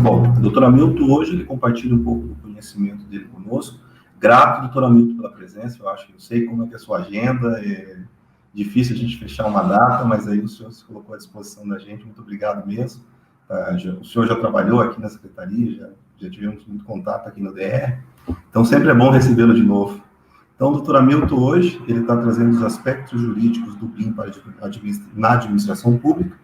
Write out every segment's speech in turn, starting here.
Bom, o doutor Hamilton hoje ele compartilha um pouco do conhecimento dele conosco. Grato, doutor Hamilton, pela presença. Eu acho que eu sei como é que é a sua agenda. É difícil a gente fechar uma data, mas aí o senhor se colocou à disposição da gente. Muito obrigado mesmo. O senhor já trabalhou aqui na secretaria, já tivemos muito contato aqui no DR. Então, sempre é bom recebê-lo de novo. Então, o doutor Hamilton hoje, ele está trazendo os aspectos jurídicos do BIM na administração pública.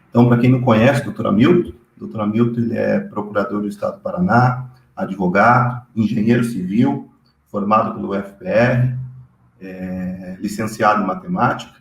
Então, para quem não conhece o doutor Hamilton ele é procurador do Estado do Paraná, advogado, engenheiro civil, formado pelo UFPR, licenciado em matemática,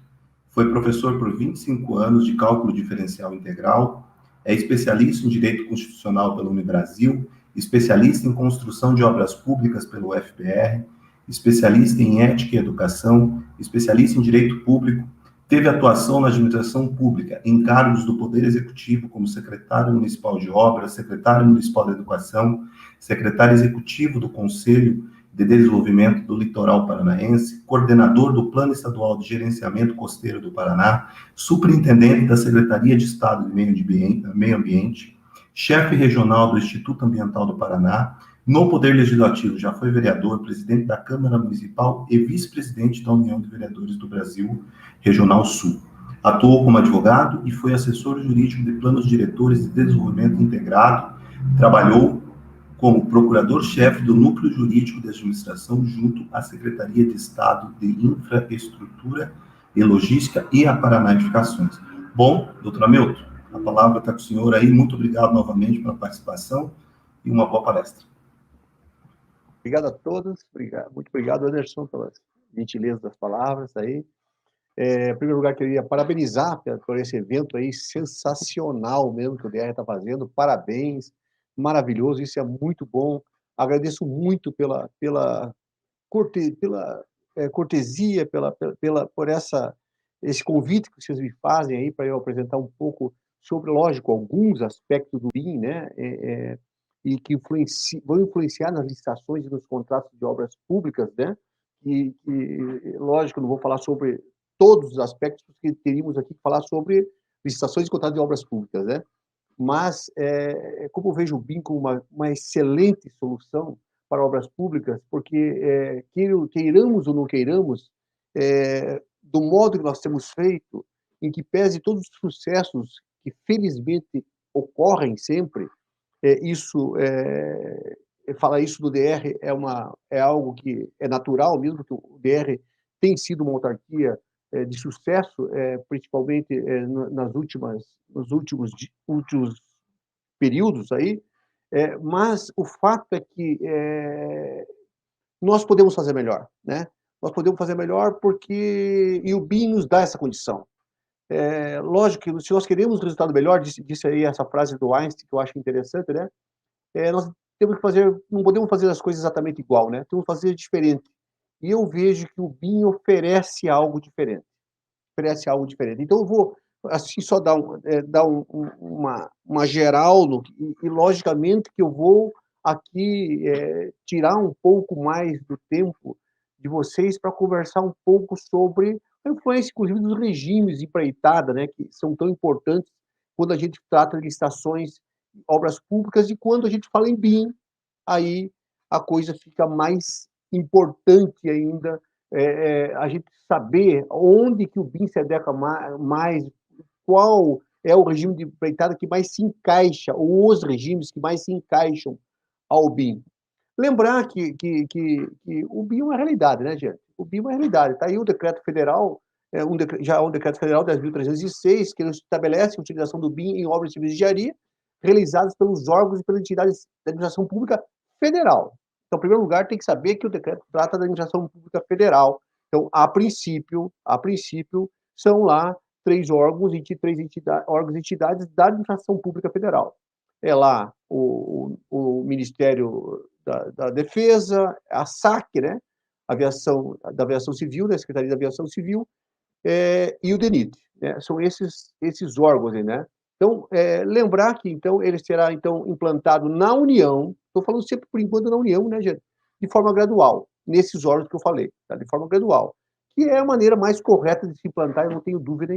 foi professor por 25 anos de cálculo diferencial integral, é especialista em direito constitucional pela Unibrasil, especialista em construção de obras públicas pelo UFPR, especialista em ética e educação, especialista em direito público, teve atuação na administração pública, em cargos do Poder Executivo, como secretário municipal de obras, secretário municipal da educação, secretário executivo do Conselho de Desenvolvimento do Litoral Paranaense, coordenador do Plano Estadual de Gerenciamento Costeiro do Paraná, superintendente da Secretaria de Estado de Meio Ambiente, chefe regional do Instituto Ambiental do Paraná. No Poder Legislativo, já foi vereador, presidente da Câmara Municipal e vice-presidente da União de Vereadores do Brasil, Regional Sul. Atuou como advogado e foi assessor jurídico de planos diretores de desenvolvimento integrado. Trabalhou como procurador-chefe do Núcleo Jurídico de Administração junto à Secretaria de Estado de Infraestrutura e Logística e a Paraná Edificações. Bom, doutor Hamilton, a palavra está com o senhor aí. Muito obrigado novamente pela participação e uma boa palestra. Obrigado a todos, muito obrigado, Anderson, pela gentileza das palavras aí. Em primeiro lugar, queria parabenizar por esse evento aí sensacional mesmo que o DR está fazendo. Parabéns, maravilhoso, isso é muito bom. Agradeço muito pela cortesia, por esse convite que vocês me fazem aí para eu apresentar um pouco sobre, lógico, alguns aspectos do BIM, né? E que vão influenciar nas licitações e nos contratos de obras públicas, né? E lógico, não vou falar sobre todos os aspectos, porque teríamos aqui que falar sobre licitações e contratos de obras públicas, né? Mas, como eu vejo o BIM como uma excelente solução para obras públicas, porque, queiramos ou não queiramos, do modo que nós temos feito, em que pese todos os sucessos que, felizmente, ocorrem sempre, falar isso do DR é algo que é natural mesmo, que o DR tem sido uma autarquia de sucesso, principalmente nos últimos períodos aí, mas o fato é que nós podemos fazer melhor, né? Nós podemos fazer melhor e o BIM nos dá essa condição. Lógico que se nós queremos um resultado melhor, disse aí essa frase do Einstein, que eu acho interessante, né? Nós temos que não podemos fazer as coisas exatamente igual, né? Temos que fazer diferente. E eu vejo que o BIM oferece algo diferente. Então, eu vou, assim, só dar uma geral, e logicamente que eu vou aqui tirar um pouco mais do tempo de vocês para conversar um pouco sobre a influência, inclusive, dos regimes de empreitada, né, que são tão importantes quando a gente trata de licitações, obras públicas, e quando a gente fala em BIM, aí a coisa fica mais importante ainda, a gente saber onde que o BIM se adequa mais, qual é o regime de empreitada que mais se encaixa, ou os regimes que mais se encaixam ao BIM. Lembrar que o BIM é uma realidade, né, gente? O BIM é uma realidade. Está aí o decreto federal, já um decreto federal 10.306, que estabelece a utilização do BIM em obras civis de engenharia realizadas pelos órgãos e pelas entidades da administração pública federal. Então, em primeiro lugar, tem que saber que o decreto trata da administração pública federal. Então, a princípio, são lá três órgãos e entidades da administração pública federal. É lá o Ministério da Defesa, a SAC, né? Da Aviação Civil, né? Secretaria da Aviação Civil, e o DENIT, né? São esses órgãos aí, né? Então, lembrar que, então, ele será, então, implantado na União, estou falando sempre, por enquanto, na União, né, gente? De forma gradual, nesses órgãos que eu falei, tá? De forma gradual, que é a maneira mais correta de se implantar, eu não tenho dúvida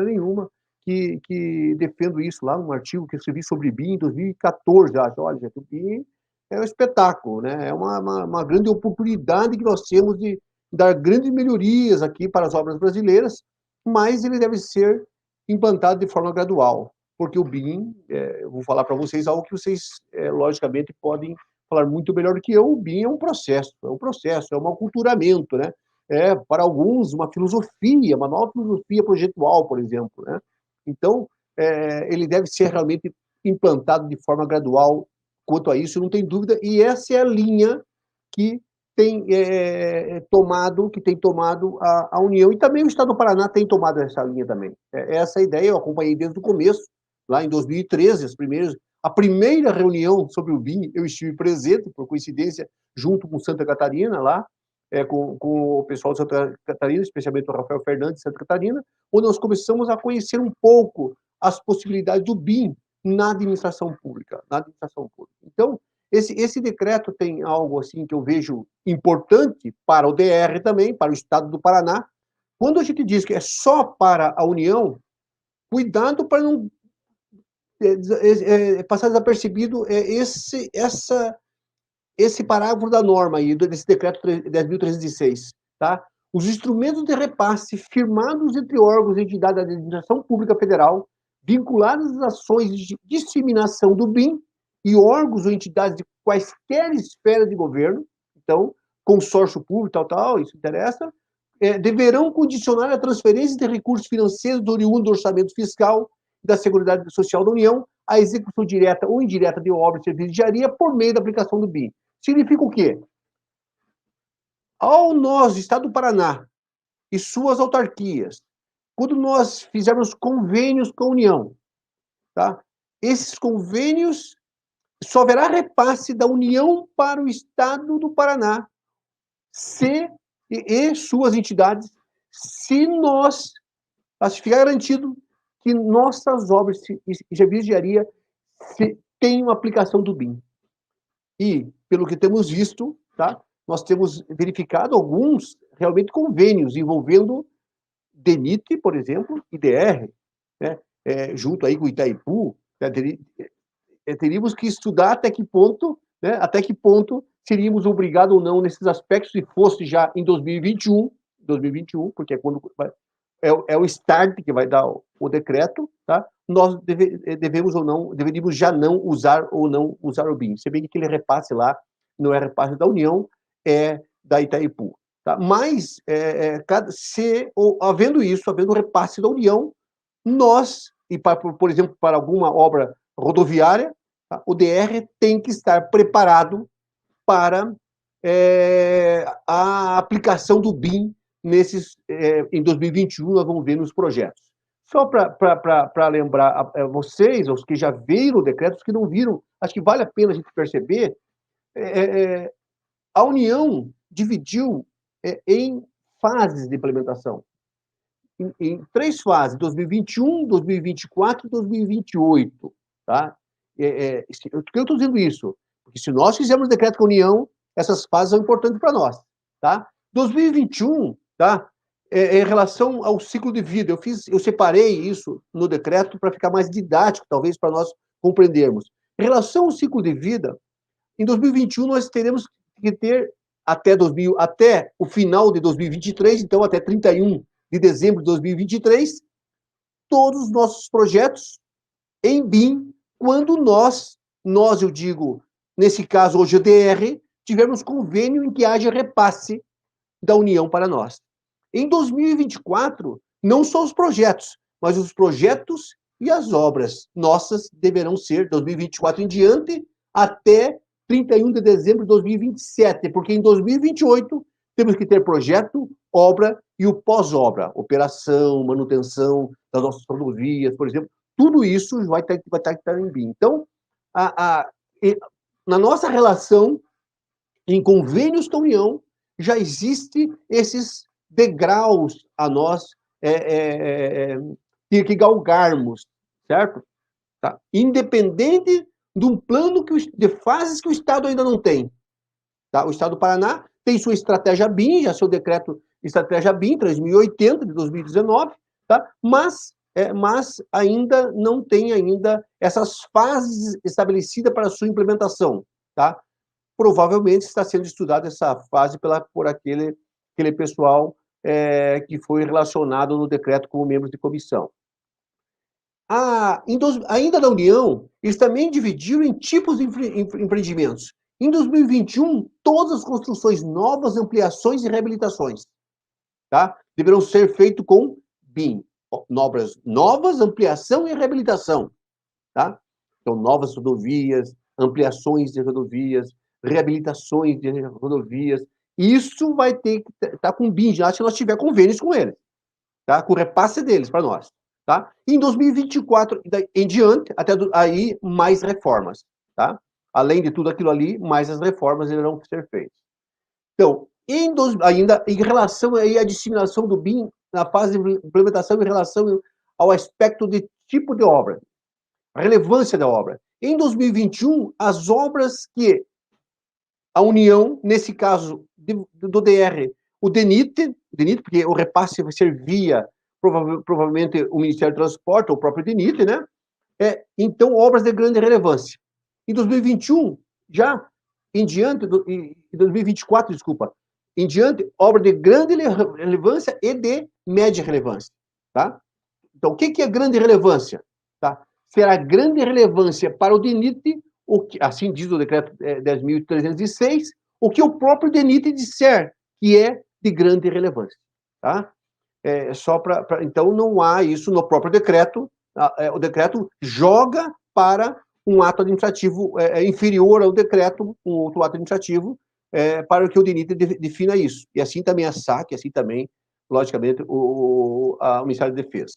nenhuma. que defendo isso lá num artigo que eu escrevi sobre BIM em 2014, acho. Olha, gente, o BIM é um espetáculo, né? É uma grande oportunidade que nós temos de dar grandes melhorias aqui para as obras brasileiras, mas ele deve ser implantado de forma gradual, porque o BIM, eu vou falar para vocês algo que vocês, logicamente, podem falar muito melhor do que eu. O BIM é um processo, é um aculturamento, né? É, para alguns, uma filosofia, uma nova filosofia projetual, por exemplo, né? Então, ele deve ser realmente implantado de forma gradual. Quanto a isso, não tem dúvida, e essa é a linha que tem tomado a União, e também o Estado do Paraná tem tomado essa linha também. Essa ideia eu acompanhei desde o começo, lá em 2013, a primeira reunião sobre o BIM, eu estive presente, por coincidência, junto com Santa Catarina, lá, com o pessoal de Santa Catarina, especialmente o Rafael Fernandes de Santa Catarina, onde nós começamos a conhecer um pouco as possibilidades do BIM na administração pública. Então, esse decreto tem algo assim que eu vejo importante para o DR também, para o Estado do Paraná. Quando a gente diz que é só para a União, cuidado para não passar desapercebido esse parágrafo da norma aí, desse decreto 10.306, tá? Os instrumentos de repasse firmados entre órgãos e entidades da administração pública federal, vinculados às ações de disseminação do BIM e órgãos ou entidades de quaisquer esferas de governo, então, consórcio público, tal, isso interessa, deverão condicionar a transferência de recursos financeiros do oriundo do orçamento fiscal da Seguridade Social da União à execução direta ou indireta de obras e serviços de engenharia por meio da aplicação do BIM. Significa o quê? Ao nós, Estado do Paraná, e suas autarquias, quando nós fizermos convênios com a União, tá? Esses convênios, só haverá repasse da União para o Estado do Paraná e suas entidades, se ficar garantido que nossas obras de engenharia tenham aplicação do BIM. E, pelo que temos visto, tá, nós temos verificado alguns, realmente, convênios envolvendo DENIT, por exemplo, e DR, né, junto aí com o Itaipu, né, teríamos que estudar até que ponto seríamos obrigados ou não nesses aspectos, se fosse já em 2021, porque é quando é o start que vai dar o decreto, tá? Nós deveríamos já não usar o BIM. Se bem que aquele repasse lá não é repasse da União, é da Itaipu. Tá? Mas, havendo repasse da União, nós, por exemplo, para alguma obra rodoviária, tá? O DR tem que estar preparado para a aplicação do BIM em 2021, nós vamos ver nos projetos. Só para lembrar a vocês, os que já viram o decreto, os que não viram, acho que vale a pena a gente perceber, a União dividiu em fases de implementação. Em 3 fases, 2021, 2024 e 2028. Tá? Por que eu estou dizendo isso? Porque se nós fizermos decreto com a União, essas fases são importantes para nós. Tá? 2021, tá? Em relação ao ciclo de vida, eu separei isso no decreto para ficar mais didático, talvez, para nós compreendermos. Em relação ao ciclo de vida, em 2021 nós teremos que ter até o final de 2023, então até 31 de dezembro de 2023, todos os nossos projetos em BIM, quando nós, eu digo, nesse caso hoje o DR, tivermos convênio em que haja repasse da União para nós. Em 2024, não só os projetos, mas os projetos e as obras nossas deverão ser, 2024 em diante, até 31 de dezembro de 2027, porque em 2028 temos que ter projeto, obra e o pós-obra, operação, manutenção das nossas rodovias, por exemplo, tudo isso vai estar em BIM. Então, na nossa relação, em convênios com a União, já existe esses degraus a nós ter que galgarmos, certo? Tá? Independente de um plano de fases que o Estado ainda não tem. Tá? O Estado do Paraná tem sua estratégia BIM, já seu decreto estratégia BIM 3080 de 2019, tá? Mas mas ainda não tem ainda essas fases estabelecidas para a sua implementação, tá? Provavelmente está sendo estudada essa fase por aquele pessoal que foi relacionado no decreto como membros de comissão. Ainda na União, eles também dividiram em tipos de empreendimentos. Em 2021, todas as construções novas, ampliações e reabilitações, tá? Deverão ser feitas com BIM. Obras novas, ampliação e reabilitação, tá? Então, novas rodovias, ampliações de rodovias, reabilitações de rodovias. Isso vai ter que estar com BIM já, se nós tiver convênios com eles, tá? Com repasse deles para nós, tá? Em 2024 em diante, até aí, mais reformas, tá? Além de tudo aquilo ali, mais as reformas deverão ser feitas. Então, ainda em relação aí à disseminação do BIM na fase de implementação em relação ao aspecto de tipo de obra, a relevância da obra. Em 2021, as obras que a União, nesse caso do DR, o DENIT, porque o repasse vai ser via, provavelmente, o Ministério do Transporte, ou o próprio DENIT, né? Então, obras de grande relevância. Em 2021, já em diante, em 2024, desculpa, em diante, obra de grande relevância e de média relevância, tá? Então, o que é grande relevância? Tá? Será grande relevância para o DENIT, assim diz o decreto 10.306, o que o próprio DENIT disser que é de grande relevância. Tá? Então, não há isso no próprio decreto. O decreto joga para um ato administrativo inferior ao decreto, um outro ato administrativo, para que o DENIT defina isso. E assim também a SAC, assim também, logicamente, o Ministério da Defesa.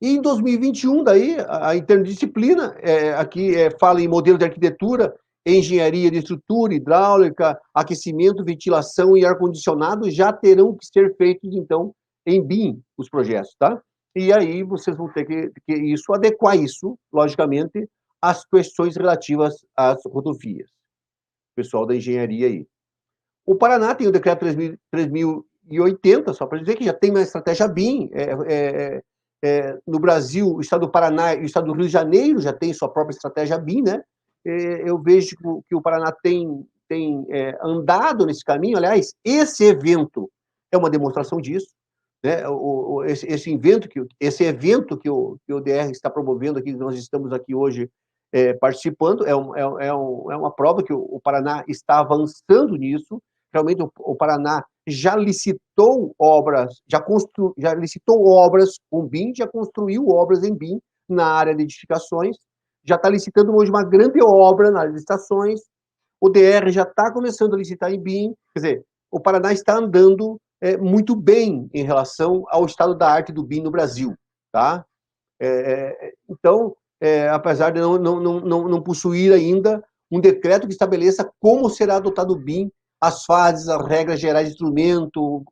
E em 2021, daí, a interdisciplina, aqui fala em modelo de arquitetura, engenharia de estrutura, hidráulica, aquecimento, ventilação e ar-condicionado, já terão que ser feitos, então, em BIM, os projetos, tá? E aí vocês vão ter que adequar isso, logicamente, às questões relativas às rodovias. Pessoal da engenharia aí. O Paraná tem o decreto 3.080, só para dizer que já tem uma estratégia BIM, no Brasil, o estado do Paraná e o estado do Rio de Janeiro já tem sua própria estratégia BIM, né? Eu vejo que o Paraná tem andado nesse caminho. Aliás, esse evento é uma demonstração disso, né? Esse evento que o DR está promovendo aqui, que nós estamos aqui hoje participando, é uma prova que o Paraná está avançando nisso. Realmente, o Paraná já licitou obras, já licitou obras com BIM, já construiu obras em BIM na área de edificações, já está licitando hoje uma grande obra nas licitações, o DR já está começando a licitar em BIM, quer dizer, o Paraná está andando muito bem em relação ao estado da arte do BIM no Brasil, tá? Então, apesar de não possuir ainda um decreto que estabeleça como será adotado o BIM, as fases, as regras gerais do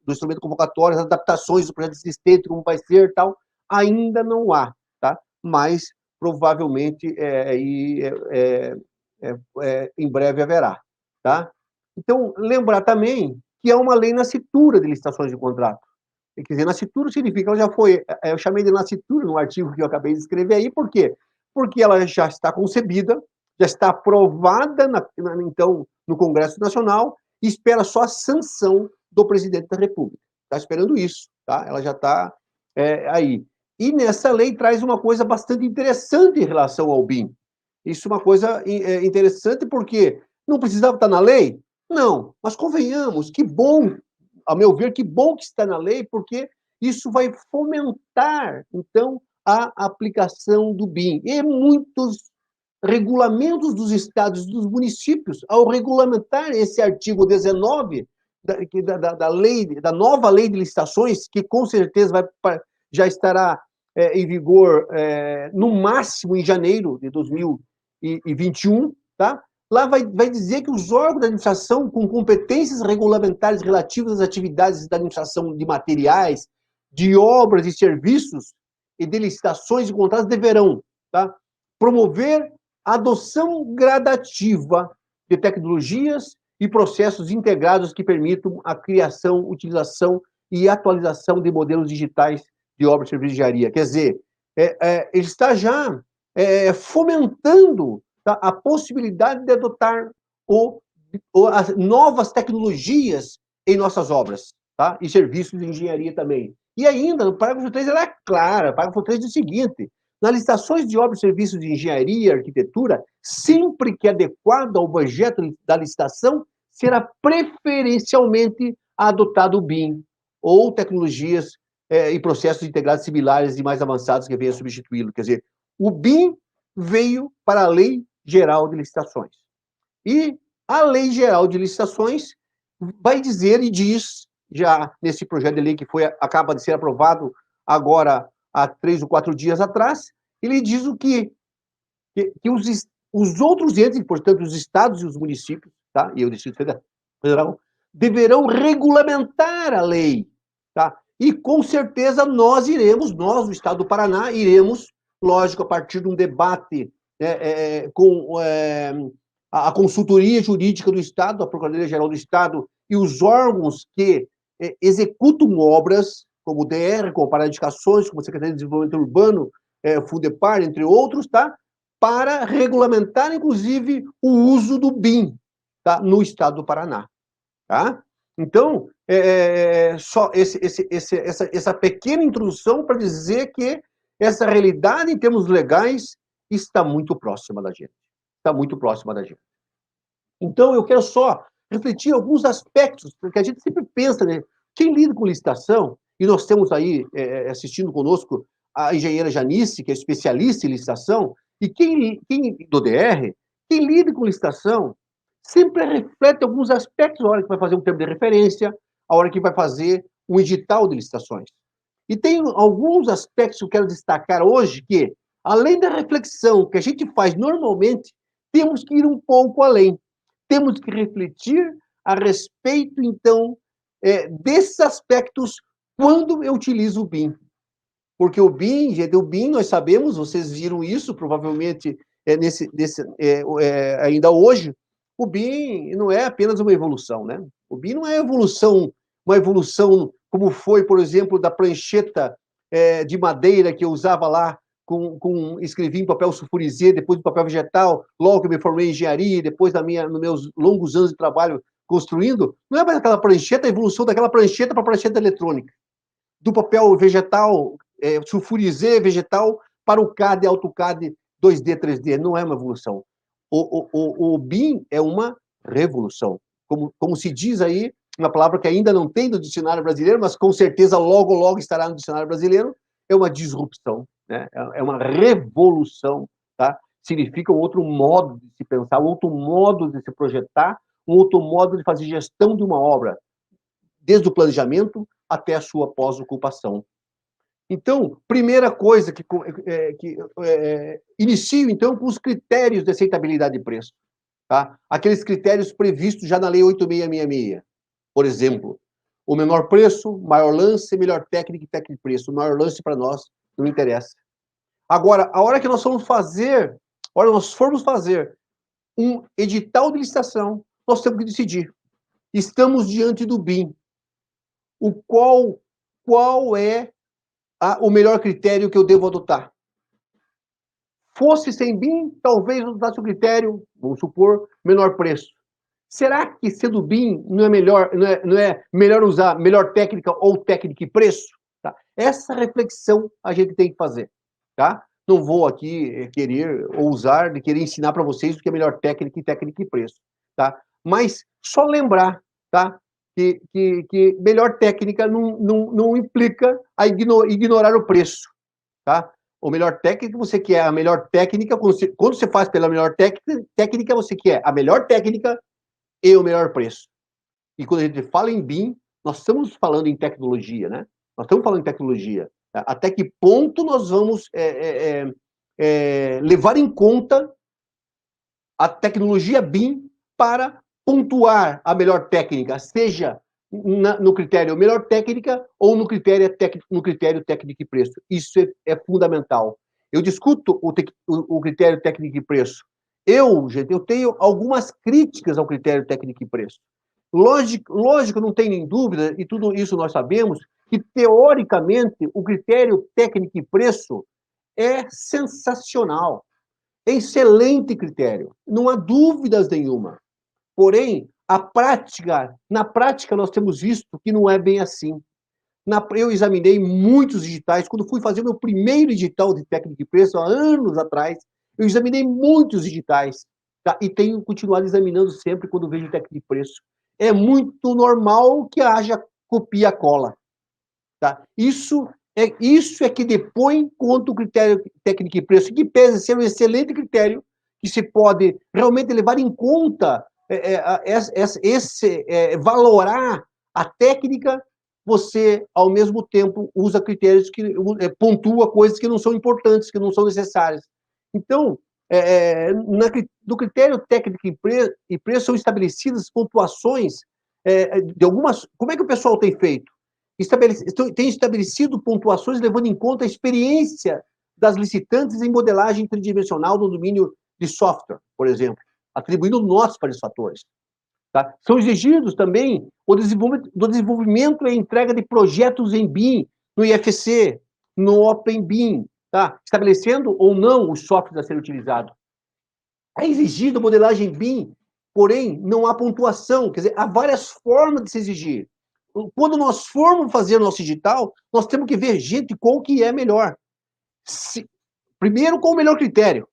instrumento convocatório, as adaptações do projeto existente, como vai ser, tal, ainda não há, tá? Mas, provavelmente, em breve haverá, tá? Então, lembrar também que há uma lei nascitura de licitações de contrato. Quer dizer, nascitura significa, ela já foi, eu chamei de nascitura no artigo que eu acabei de escrever aí, por quê? Porque ela já está concebida, já está aprovada, então, no Congresso Nacional, e espera só a sanção do presidente da República. Está esperando isso, tá? Ela já está aí. E nessa lei traz uma coisa bastante interessante em relação ao BIM. Isso é uma coisa interessante porque não precisava estar na lei? Não, mas convenhamos, que bom, a meu ver, que bom que está na lei, porque isso vai fomentar, então, a aplicação do BIM. E muitos regulamentos dos estados e dos municípios, ao regulamentar esse artigo 19 da nova lei de licitações, que com certeza já estará em vigor no máximo em janeiro de 2021, tá? Lá vai dizer que os órgãos da administração com competências regulamentares relativas às atividades da administração de materiais, de obras e serviços e de licitações e contratos deverão, tá, promover a adoção gradativa de tecnologias e processos integrados que permitam a criação, utilização e atualização de modelos digitais de obra de serviço de engenharia. Quer dizer, ele está já fomentando, tá, a possibilidade de adotar as novas tecnologias em nossas obras, tá? E serviços de engenharia também. E ainda, no parágrafo 3, ela é clara. O parágrafo 3 diz o seguinte: nas licitações de obras e serviços de engenharia e arquitetura, sempre que adequado ao objeto da licitação, será preferencialmente adotado o BIM, ou tecnologias e processos integrados similares e mais avançados que venham substituí-lo. Quer dizer, o BIM veio para a Lei Geral de Licitações. E a Lei Geral de Licitações vai dizer e diz, já nesse projeto de lei que acaba de ser aprovado agora há 3 ou 4 dias atrás, ele diz o que os outros entes, portanto, os estados e os municípios, tá? E o Distrito Federal, deverão regulamentar a lei, tá? E com certeza nós, o Estado do Paraná, iremos, lógico, a partir de um debate com a consultoria jurídica do Estado, a Procuradoria-Geral do Estado e os órgãos que executam obras, como o DR, como a Pará Edificações, como a Secretaria de Desenvolvimento Urbano, Fundepar, entre outros, tá? Para regulamentar, inclusive, o uso do BIM, tá? No Estado do Paraná. Tá? Então, só essa pequena introdução para dizer que essa realidade, em termos legais, está muito próxima da gente. Está muito próxima da gente. Então, eu quero só refletir alguns aspectos, porque a gente sempre pensa, né? Quem lida com licitação, e nós temos aí assistindo conosco a engenheira Janice, que é especialista em licitação, e quem do DR, quem lida com licitação, sempre reflete alguns aspectos a hora que vai fazer um termo de referência, a hora que vai fazer um edital de licitações. E tem alguns aspectos que eu quero destacar hoje que, além da reflexão que a gente faz normalmente, temos que ir um pouco além. Temos que refletir a respeito, então, desses aspectos quando eu utilizo o BIM. Porque o BIM, gente, nós sabemos, vocês viram isso, provavelmente, ainda hoje, o BIM não é apenas uma evolução, né? O BIM não é uma evolução como foi, por exemplo, da prancheta de madeira que eu usava lá, escrevi em papel sulfurizê, depois em papel vegetal, logo que eu me formei em engenharia, depois nos meus longos anos de trabalho construindo, não é mais aquela prancheta, a evolução daquela prancheta para a prancheta eletrônica. Do papel vegetal, sulfurizê vegetal, para o CAD, AutoCAD 2D, 3D. Não é uma evolução. O BIM é uma revolução. Como se diz aí, uma palavra que ainda não tem no dicionário brasileiro, mas com certeza logo, logo estará no dicionário brasileiro, é uma disrupção, né? É uma revolução, tá? Significa um outro modo de se pensar, um outro modo de se projetar, um outro modo de fazer gestão de uma obra, desde o planejamento até a sua pós-ocupação. Então, primeira coisa que inicio, então, com os critérios de aceitabilidade de preço. Tá? Aqueles critérios previstos já na Lei 8.666. Por exemplo, o menor preço, maior lance, melhor técnica e técnica de preço. O maior lance para nós não interessa. Agora, a hora que nós formos fazer um edital de licitação, nós temos que decidir. Estamos diante do BIM. Qual é o melhor critério que eu devo adotar? Fosse sem BIM, talvez eu adotasse o critério, vamos supor, menor preço. Será que sendo BIM não é melhor usar melhor técnica ou técnica e preço? Tá? Essa reflexão a gente tem que fazer. Tá? Não vou aqui querer ensinar para vocês o que é melhor técnica e preço. Tá? Mas só lembrar, tá? Que melhor técnica não implica ignorar o preço, tá? O melhor técnica você quer a melhor técnica, quando você faz pela melhor técnica, você quer a melhor técnica e o melhor preço. E quando a gente fala em BIM, nós estamos falando em tecnologia, né? Nós estamos falando em tecnologia. Até que ponto nós vamos levar em conta a tecnologia BIM para pontuar a melhor técnica, seja no critério melhor técnica ou no critério técnico e preço. Isso é fundamental. Eu discuto o critério técnico e preço. Eu tenho algumas críticas ao critério técnico e preço. Lógico, não tem nem dúvida, e tudo isso nós sabemos, que, teoricamente, o critério técnico e preço é sensacional. É excelente critério, não há dúvidas nenhuma. Porém, na prática, nós temos visto que não é bem assim. Eu examinei muitos digitais, quando fui fazer o meu primeiro digital de técnica e preço, há anos atrás, eu examinei muitos digitais, tá? E tenho continuado examinando sempre quando vejo técnica e preço. É muito normal que haja copia-cola, tá? Isso é que depõe contra o critério técnico e preço, que pese ser um excelente critério, que se pode realmente levar em conta valorar a técnica. Você, ao mesmo tempo, usa critérios que pontua coisas que não são importantes, que não são necessárias. Então, no critério técnico e preço são estabelecidas pontuações de algumas... Como é que o pessoal tem feito? Tem estabelecido pontuações levando em conta a experiência das licitantes em modelagem tridimensional no domínio de software, por exemplo, atribuindo notas para esses fatores. Tá? São exigidos também o desenvolvimento e entrega de projetos em BIM, no IFC, no OpenBIM, tá? Estabelecendo ou não os softwares a ser utilizado. É exigido modelagem BIM, porém, não há pontuação, quer dizer, há várias formas de se exigir. Quando nós formos fazer o nosso digital, nós temos que ver, gente, qual que é melhor. Primeiro, qual o melhor critério?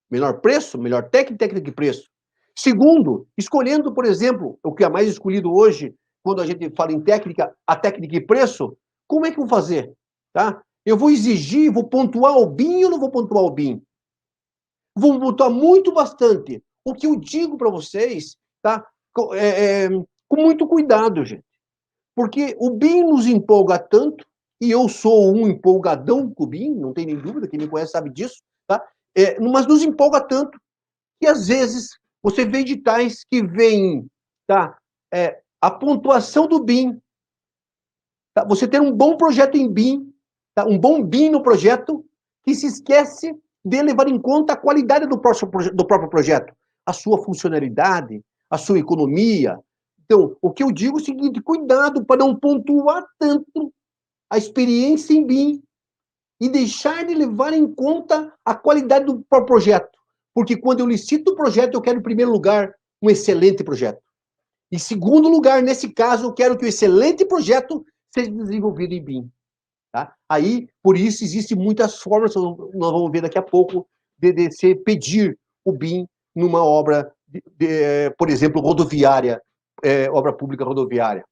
Melhor preço, melhor técnica e preço. Segundo, escolhendo, por exemplo, o que é mais escolhido hoje, quando a gente fala em técnica, a técnica e preço, como é que eu vou fazer? Tá? Eu vou exigir, vou pontuar o BIM ou não vou pontuar o BIM? Vou pontuar muito bastante. O que eu digo para vocês, tá? Com muito cuidado, gente. Porque o BIM nos empolga tanto, e eu sou um empolgadão com o BIM, não tem nem dúvida, quem me conhece sabe disso, tá? Mas nos empolga tanto que, às vezes, você vê editais que vêm, tá? A pontuação do BIM, tá? Você ter um bom projeto em BIM, tá? Um bom BIM no projeto, que se esquece de levar em conta a qualidade do próprio projeto, a sua funcionalidade, a sua economia. Então, o que eu digo é o seguinte, cuidado para não pontuar tanto a experiência em BIM e deixar de levar em conta a qualidade do próprio projeto. Porque quando eu licito o projeto, eu quero, em primeiro lugar, um excelente projeto. Em segundo lugar, nesse caso, eu quero que o excelente projeto seja desenvolvido em BIM. Tá? Aí, por isso, existem muitas formas, nós vamos ver daqui a pouco, de se pedir o BIM numa obra, por exemplo, rodoviária, obra pública rodoviária.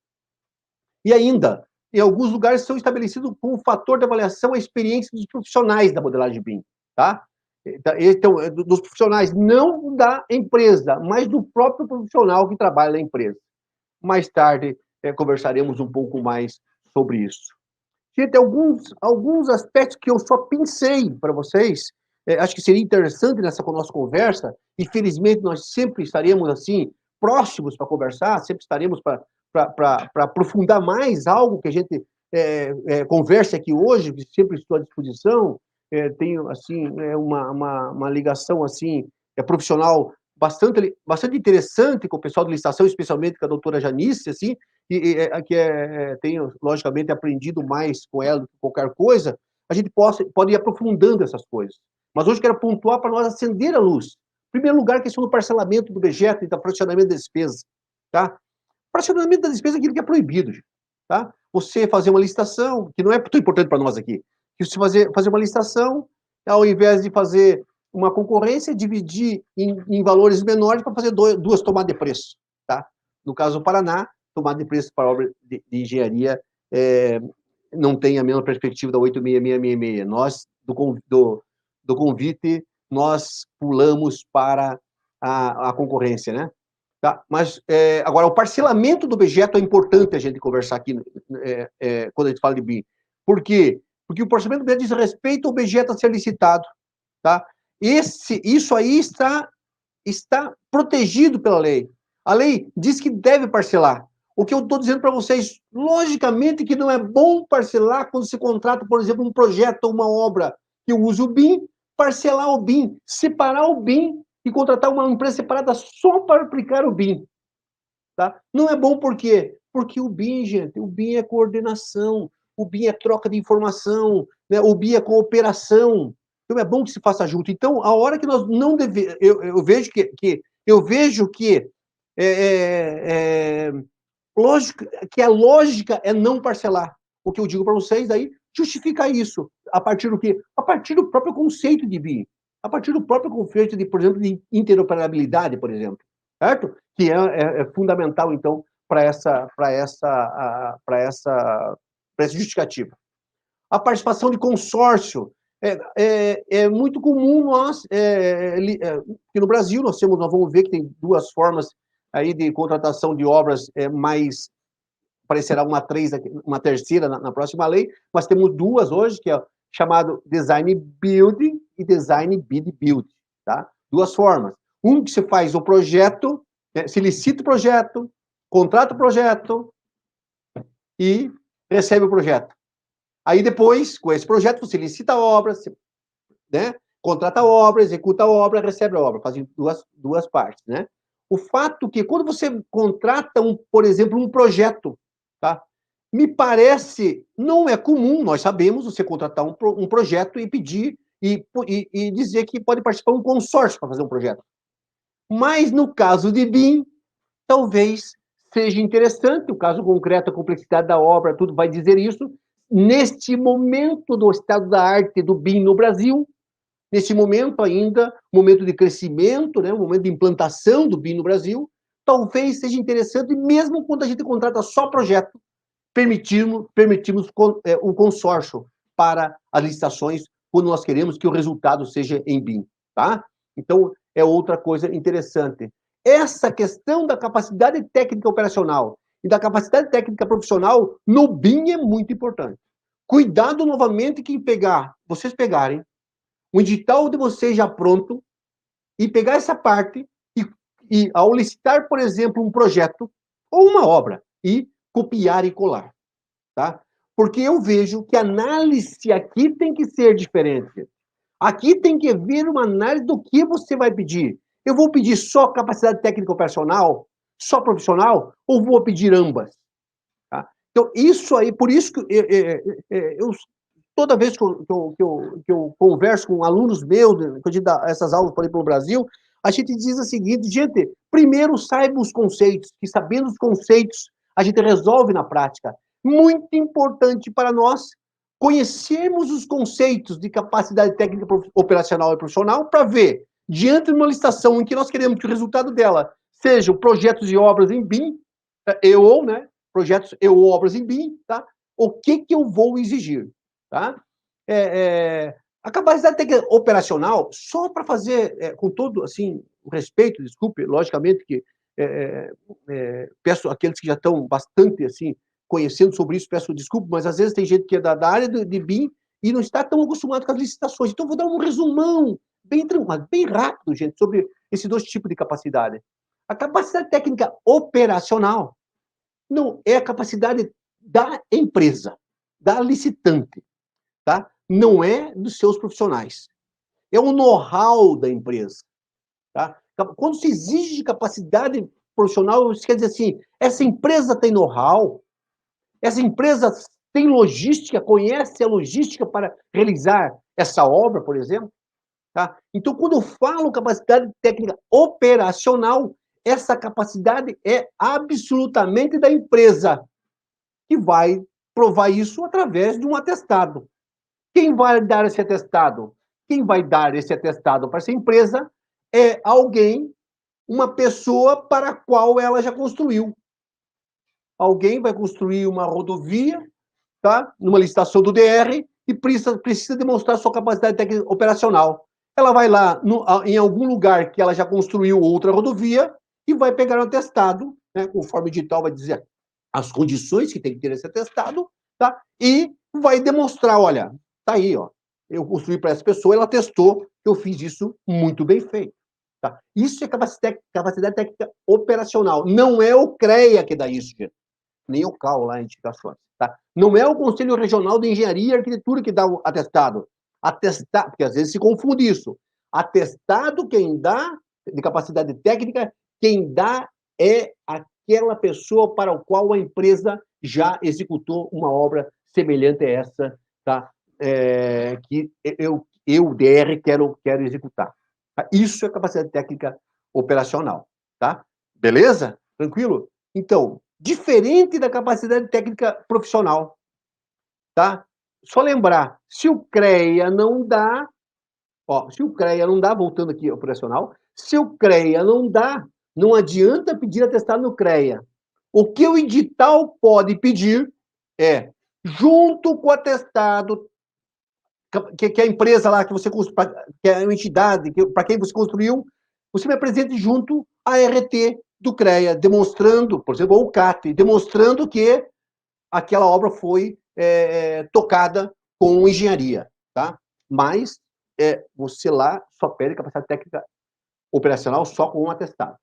E ainda, em alguns lugares são estabelecidos como fator de avaliação a experiência dos profissionais da modelagem BIM. Tá? Então, dos profissionais, não da empresa, mas do próprio profissional que trabalha na empresa. Mais tarde, conversaremos um pouco mais sobre isso. Gente, alguns aspectos que eu só pensei para vocês, acho que seria interessante nessa nossa conversa, e felizmente nós sempre estaremos assim, próximos para conversar, sempre estaremos para aprofundar mais algo que a gente converse aqui hoje, sempre estou à disposição, tenho assim, uma ligação assim, profissional bastante interessante com o pessoal de licitação, especialmente com a doutora Janice, assim, tenho, logicamente, aprendido mais com ela do que qualquer coisa, a gente pode ir aprofundando essas coisas. Mas hoje eu quero pontuar para nós acender a luz. Em primeiro lugar, a questão do parcelamento do objeto e do fracionamento das despesas. Tá? Fracionamento das despesas é aquilo que é proibido. Tá? Você fazer uma licitação, que não é tão importante para nós aqui, que você fazer uma licitação, ao invés de fazer uma concorrência, dividir em valores menores para fazer duas tomadas de preço. Tá? No caso do Paraná, tomada de preço para obra de engenharia não tem a mesma perspectiva da 86666. Nós, do convite, nós pulamos para a concorrência, né? Tá? Mas, agora, o parcelamento do objeto é importante a gente conversar aqui, quando a gente fala de BIM. Por quê? Porque o parcelamento do objeto diz respeito ao objeto a ser licitado. Tá? Isso aí está protegido pela lei. A lei diz que deve parcelar. O que eu estou dizendo para vocês, logicamente que não é bom parcelar quando se contrata, por exemplo, um projeto ou uma obra que usa o BIM, parcelar o BIM, separar o BIM e contratar uma empresa separada só para aplicar o BIM. Tá? Não é bom por quê? Porque o BIM, gente, o BIM é coordenação, o BIM é troca de informação, né? O BIM é cooperação. Então, é bom que se faça junto. Então, a hora que nós não devemos... Eu vejo que lógico, que a lógica é não parcelar. O que eu digo para vocês aí, justificar isso. A partir do quê? A partir do próprio conceito de BIM. A partir do próprio conceito de, por exemplo, de interoperabilidade, por exemplo. Certo? Que é fundamental, então, para essa justificativa. A participação de consórcio. É muito comum nós, que no Brasil nós vamos ver que tem duas formas aí de contratação de obras mais, aparecerá uma terceira na próxima lei, mas temos duas hoje, que é chamado Design Building e Design Bid Build, tá? Duas formas. Um que se faz o projeto, né, se licita o projeto, contrata o projeto e recebe o projeto. Aí depois, com esse projeto, você licita a obra, né, contrata a obra, executa a obra, recebe a obra, fazem duas partes, né? O fato que quando você contrata, por exemplo, um projeto, tá? Me parece, não é comum, nós sabemos, você contratar um projeto e pedir, e dizer que pode participar um consórcio para fazer um projeto. Mas no caso de BIM, talvez seja interessante, o caso concreto, a complexidade da obra, tudo vai dizer isso. Neste momento do estado da arte do BIM no Brasil, nesse momento ainda, momento de crescimento, né, momento de implantação do BIM no Brasil, talvez seja interessante, mesmo quando a gente contrata só projeto, permitirmos um consórcio para as licitações, quando nós queremos que o resultado seja em BIM, tá? Então, é outra coisa interessante. Essa questão da capacidade técnica operacional e da capacidade técnica profissional no BIM é muito importante. Cuidado novamente que vocês pegarem o edital de vocês já pronto e pegar essa parte e ao licitar, por exemplo, um projeto ou uma obra, e copiar e colar, tá? Porque eu vejo que a análise aqui tem que ser diferente. Aqui tem que haver uma análise do que você vai pedir. Eu vou pedir só capacidade técnica operacional, só profissional, ou vou pedir ambas? Tá? Então, isso aí, por isso que eu toda vez que eu converso com alunos meus, que eu dou essas aulas por aí pelo Brasil, a gente diz o seguinte, gente, primeiro saiba os conceitos, que sabendo os conceitos, a gente resolve na prática. Muito importante para nós conhecermos os conceitos de capacidade técnica operacional e profissional para ver, diante de uma licitação em que nós queremos que o resultado dela sejam projetos e obras em BIM, projetos e obras em BIM, tá? O que eu vou exigir? Tá? A capacidade técnica operacional, só para fazer, com todo assim, o respeito, desculpe, logicamente que peço àqueles que já estão bastante assim, conhecendo sobre isso, peço desculpa, mas às vezes tem gente que é da área de BIM e não está tão acostumado com as licitações. Então, vou dar um resumão bem rápido, gente, sobre esses dois tipos de capacidade. A capacidade técnica operacional não é a capacidade da empresa, da licitante, tá? Não é dos seus profissionais. É o know-how da empresa, tá? Quando se exige capacidade profissional, isso quer dizer assim, essa empresa tem know-how, essa empresa tem logística, conhece a logística para realizar essa obra, por exemplo, tá? Então, quando eu falo capacidade técnica operacional, essa capacidade é absolutamente da empresa, que vai provar isso através de um atestado. Quem vai dar esse atestado? Quem vai dar esse atestado para essa empresa é alguém, uma pessoa para a qual ela já construiu. Alguém vai construir uma rodovia, tá? Numa licitação do DR, e precisa demonstrar sua capacidade técnica operacional. Ela vai lá em algum lugar que ela já construiu outra rodovia e vai pegar um atestado, né? Conforme o edital vai dizer as condições que tem que ter esse atestado, tá? E vai demonstrar, olha, tá aí, ó, eu construí para essa pessoa, ela testou que eu fiz isso muito bem feito. Tá? Isso é capacidade técnica operacional. Não é o CREA que dá isso, gente. Nem o CAL lá em indicações. Tá? Não é o Conselho Regional de Engenharia e Arquitetura que dá o atestado. Atestado, porque às vezes se confunde isso. Atestado, quem dá, de capacidade técnica, quem dá é aquela pessoa para o qual a empresa já executou uma obra semelhante a essa, tá? Que eu, DR, quero executar. Tá? Isso é capacidade técnica operacional, tá? Beleza? Tranquilo? Então, diferente da capacidade técnica profissional, tá? Só lembrar, se o CREA não dá, voltando aqui operacional, se o CREA não dá, não adianta pedir atestado no CREA. O que o edital pode pedir é, junto com o atestado, que a empresa lá, que é a entidade para quem você construiu, você me apresente junto a RT do CREA, demonstrando, por exemplo, ou o CAT, demonstrando que aquela obra foi tocada com engenharia, tá? Mas você lá só pede capacidade técnica operacional só com um atestado.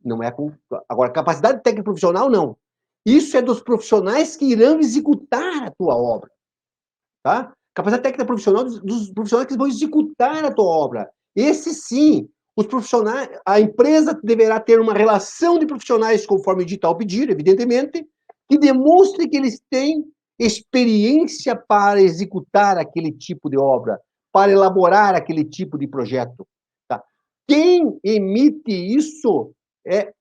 Não é com... Agora, capacidade técnica profissional, não. Isso é dos profissionais que irão executar a tua obra, tá? Capacidade técnica profissional dos profissionais que vão executar a tua obra. Esse sim, os profissionais, a empresa deverá ter uma relação de profissionais conforme o edital pedir, evidentemente, que demonstre que eles têm experiência para executar aquele tipo de obra, para elaborar aquele tipo de projeto. Tá? Quem emite isso é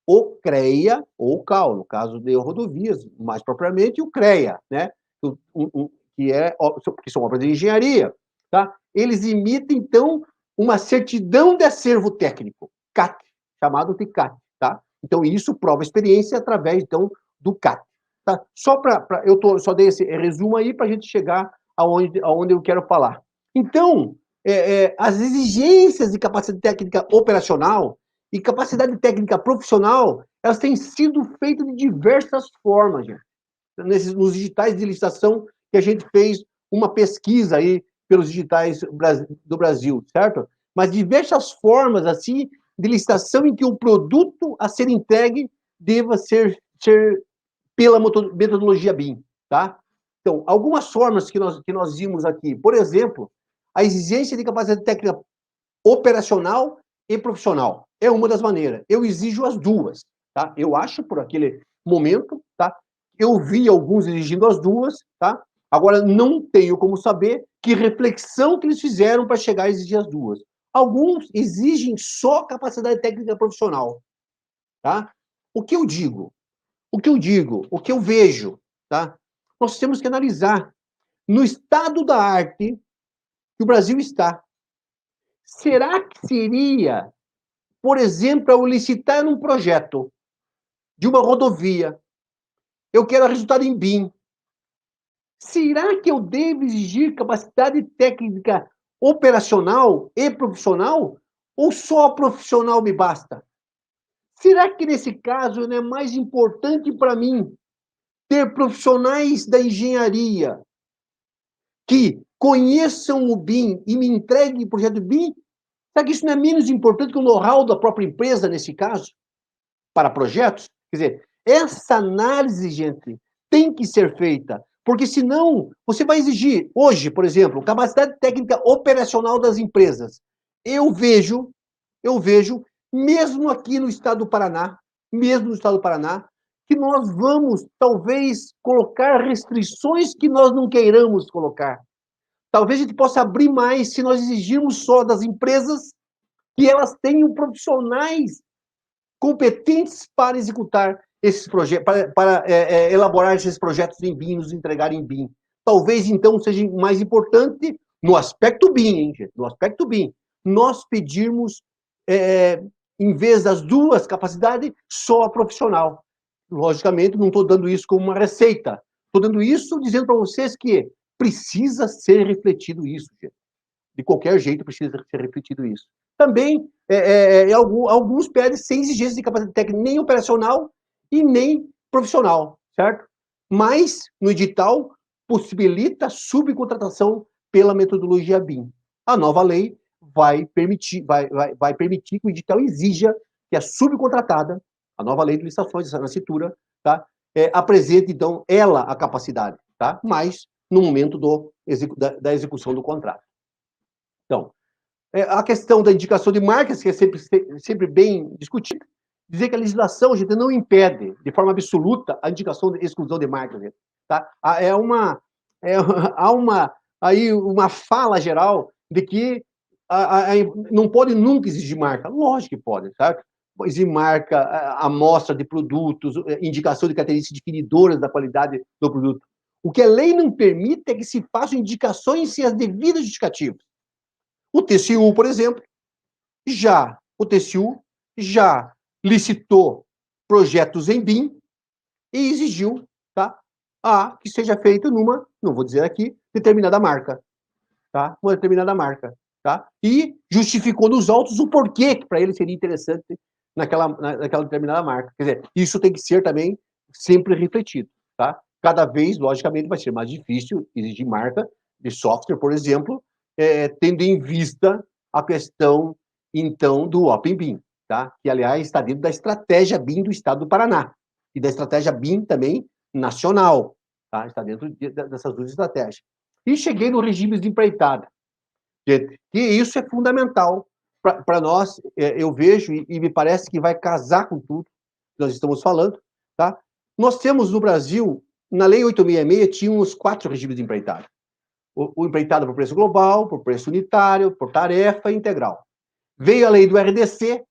o CREA ou o CAL, no caso de rodovias, mais propriamente o CREA, né? Que são obras de engenharia, tá? Eles emitem, então, uma certidão de acervo técnico, CAT, chamado de CAT, tá? Então, isso prova experiência através, então, do CAT, tá? Só dei esse resumo aí para a gente chegar aonde eu quero falar. Então, as exigências de capacidade técnica operacional e capacidade técnica profissional, elas têm sido feitas de diversas formas, gente. Nos digitais de licitação que a gente fez uma pesquisa aí pelos digitais do Brasil, certo? Mas diversas formas, assim, de licitação em que o produto a ser entregue deva ser pela metodologia BIM, tá? Então, algumas formas que nós vimos aqui, por exemplo, a exigência de capacidade técnica operacional e profissional. É uma das maneiras. Eu exijo as duas, tá? Eu acho, por aquele momento, tá? Eu vi alguns exigindo as duas, tá? Agora, não tenho como saber que reflexão que eles fizeram para chegar a exigir as duas. Alguns exigem só capacidade técnica profissional, tá? O que eu digo? O que eu vejo, tá? Nós temos que analisar no estado da arte que o Brasil está. Será que seria, por exemplo, eu licitar um projeto de uma rodovia, eu quero resultado em BIM. Será que eu devo exigir capacidade técnica operacional e profissional? Ou só profissional me basta? Será que nesse caso não é mais importante para mim ter profissionais da engenharia que conheçam o BIM e me entreguem o projeto BIM? Será que isso não é menos importante que o know-how da própria empresa nesse caso? Para projetos? Quer dizer, essa análise, gente, tem que ser feita, porque senão você vai exigir, hoje, por exemplo, capacidade técnica operacional das empresas. Eu vejo, mesmo aqui no estado do Paraná, que nós vamos, talvez, colocar restrições que nós não queiramos colocar. Talvez a gente possa abrir mais se nós exigirmos só das empresas que elas tenham profissionais competentes para executar esses projetos, para elaborar esses projetos em BIM, nos entregar em BIM. Talvez, então, seja mais importante, no aspecto BIM, hein, gente? No aspecto BIM, nós pedirmos, em vez das duas capacidades, só a profissional. Logicamente, não estou dando isso como uma receita. Estou dando isso dizendo para vocês que precisa ser refletido isso, gente. De qualquer jeito, precisa ser refletido isso. Também, alguns pedem sem exigência de capacidade técnica nem operacional e nem profissional, certo? Mas, no edital, possibilita subcontratação pela metodologia BIM. A nova lei vai permitir que o edital exija que a subcontratada, a nova lei de licitações, essa nascitura, tá? Apresente, então, ela a capacidade, tá? Mas, no momento da execução do contrato. Então, a questão da indicação de marcas, que é sempre bem discutida, dizer que a legislação, gente, não impede, de forma absoluta, a indicação de exclusão de marca, gente, tá? Há uma fala geral de que não pode nunca exigir marca. Lógico que pode, sabe? Exigir marca, amostra de produtos, indicação de características definidoras da qualidade do produto. O que a lei não permite é que se façam indicações sem as devidas justificativas. O TCU, por exemplo, o TCU já licitou projetos em BIM e exigiu, tá, que seja feito numa, não vou dizer aqui, determinada marca, tá? Uma determinada marca, tá? E justificou nos autos o porquê que para ele seria interessante naquela determinada marca. Quer dizer, isso tem que ser também sempre refletido, tá? Cada vez, logicamente, vai ser mais difícil exigir marca de software, por exemplo, tendo em vista a questão, então, do Open BIM, tá? Que, aliás, está dentro da estratégia BIM do Estado do Paraná e da estratégia BIM também nacional, tá? Está dentro dessas duas estratégias. E cheguei no regime de empreitada, gente, que isso é fundamental para nós, eu vejo e me parece que vai casar com tudo que nós estamos falando, tá? Nós temos no Brasil, na Lei 866, tínhamos 4 regimes de empreitada. O empreitado por preço global, por preço unitário, por tarefa e integral. Veio a lei do RDC,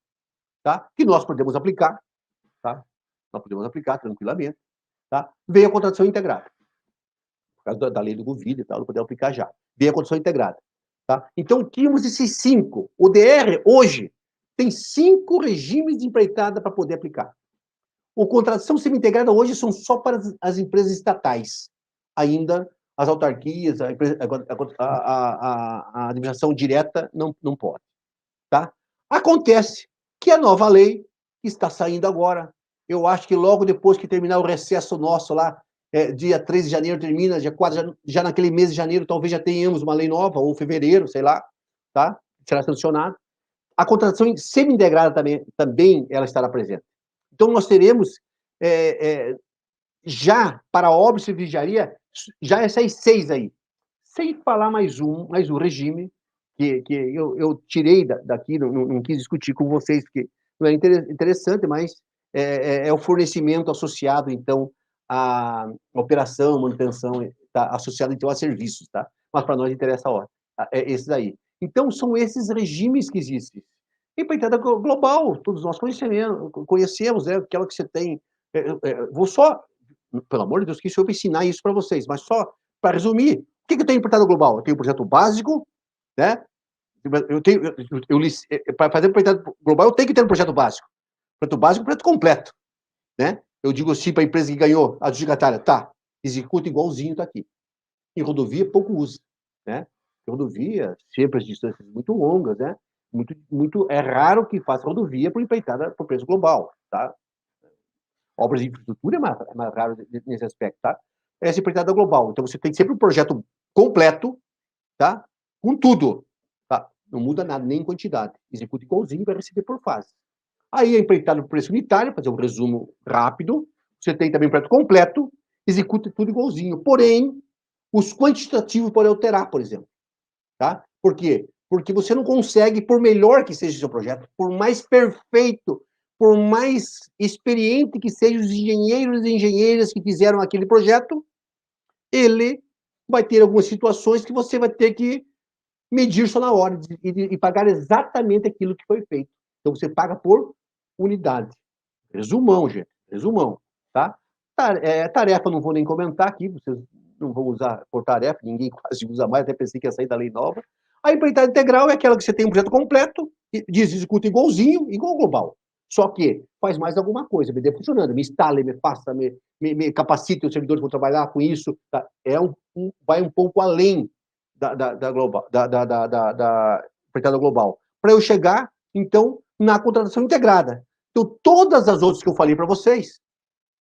tá? Que nós podemos aplicar, tá? Nós podemos aplicar tranquilamente, tá? Veio a contratação integrada. Por causa da lei do Covid e tal, não podemos aplicar já. Veio a contratação integrada, tá? Então, tínhamos esses 5. O DR, hoje, tem 5 regimes de empreitada para poder aplicar. O contratação semi-integrada hoje são só para as empresas estatais. Ainda as autarquias, a administração direta não pode. Tá? Acontece que a nova lei, que está saindo agora, eu acho que logo depois que terminar o recesso nosso lá, dia 3 de janeiro termina, dia 4, já naquele mês de janeiro, talvez já tenhamos uma lei nova, ou fevereiro, sei lá, tá? Será sancionada. A contratação semi-integrada também ela estará presente. Então, nós teremos, já para a obra e vigiaria, já essas 6 aí. Sem falar mais um regime, que eu tirei daqui, não quis discutir com vocês, porque não é interessante, mas é o fornecimento associado, então, à operação, manutenção, tá? Associado, então, a serviços, tá? Mas para nós interessa, esse daí. Então, são esses regimes que existem. Empreitada global, todos nós conhecemos, aquela que você tem. Vou só, pelo amor de Deus, que eu vou ensinar isso para vocês, mas só para resumir, o que eu tenho empreitada global? Eu tenho um projeto básico, né? Para fazer empreitada global, eu tenho que ter um projeto básico. Projeto básico, projeto completo, né? Eu digo assim para a empresa que ganhou a adjudicatária, tá, executa igualzinho, tá aqui. Em rodovia, pouco usa, né? Em rodovia, sempre as distâncias muito longas, né? É raro que faça rodovia por empreitada por preço global, tá? Obras de infraestrutura é mais raro nesse aspecto, tá? Essa empreitada global. Então, você tem sempre um projeto completo, tá? Com tudo, tá? Não muda nada, nem em quantidade. Executa igualzinho e vai receber por fase. Aí, a empreitada por preço unitário, fazer um resumo rápido. Você tem também um projeto completo, executa tudo igualzinho. Porém, os quantitativos podem alterar, por exemplo, tá? Por quê? Porque você não consegue, por melhor que seja o seu projeto, por mais perfeito, por mais experiente que sejam os engenheiros e engenheiras que fizeram aquele projeto, ele vai ter algumas situações que você vai ter que medir só na hora e pagar exatamente aquilo que foi feito. Então, você paga por unidade. Resumão, gente. Resumão, tá? Tarefa não vou nem comentar aqui, vocês não vão usar por tarefa, ninguém quase usa mais, até pensei que ia sair da lei nova. A empreitada integral é aquela que você tem um projeto completo, diz, executa igualzinho, igual global. Só que faz mais alguma coisa, me dê funcionando, me instala, me faça, me capacite os servidores para trabalhar com isso. Tá? Vai um pouco além da global, da empreitada global. Para eu chegar, então, na contratação integrada. Então, todas as outras que eu falei para vocês,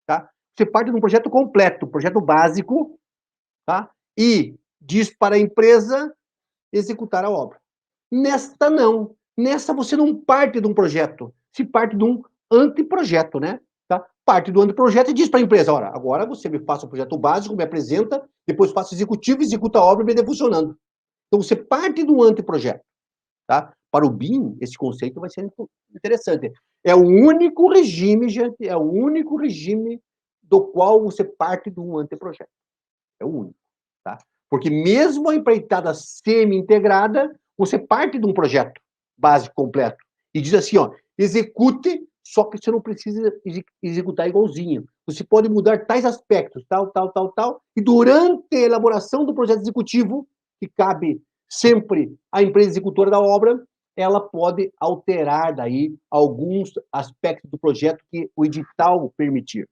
tá? Você parte de um projeto completo, projeto básico, tá? E diz para a empresa executar a obra. Nesta, não. Nessa, você não parte de um projeto, se parte de um anteprojeto, né? Tá? Parte do anteprojeto e diz para a empresa, olha, agora você me faça o projeto básico, me apresenta, depois faça o executivo, executa a obra e me dê funcionando. Então, você parte do anteprojeto, tá? Para o BIM, esse conceito vai ser interessante. É o único regime, gente, é o único regime do qual você parte de um anteprojeto. É o único, tá? Porque mesmo a empreitada semi-integrada, você parte de um projeto básico completo e diz assim, ó, execute, só que você não precisa executar igualzinho. Você pode mudar tais aspectos, tal, tal, tal, tal, e durante a elaboração do projeto executivo, que cabe sempre à empresa executora da obra, ela pode alterar daí alguns aspectos do projeto que o edital permitir,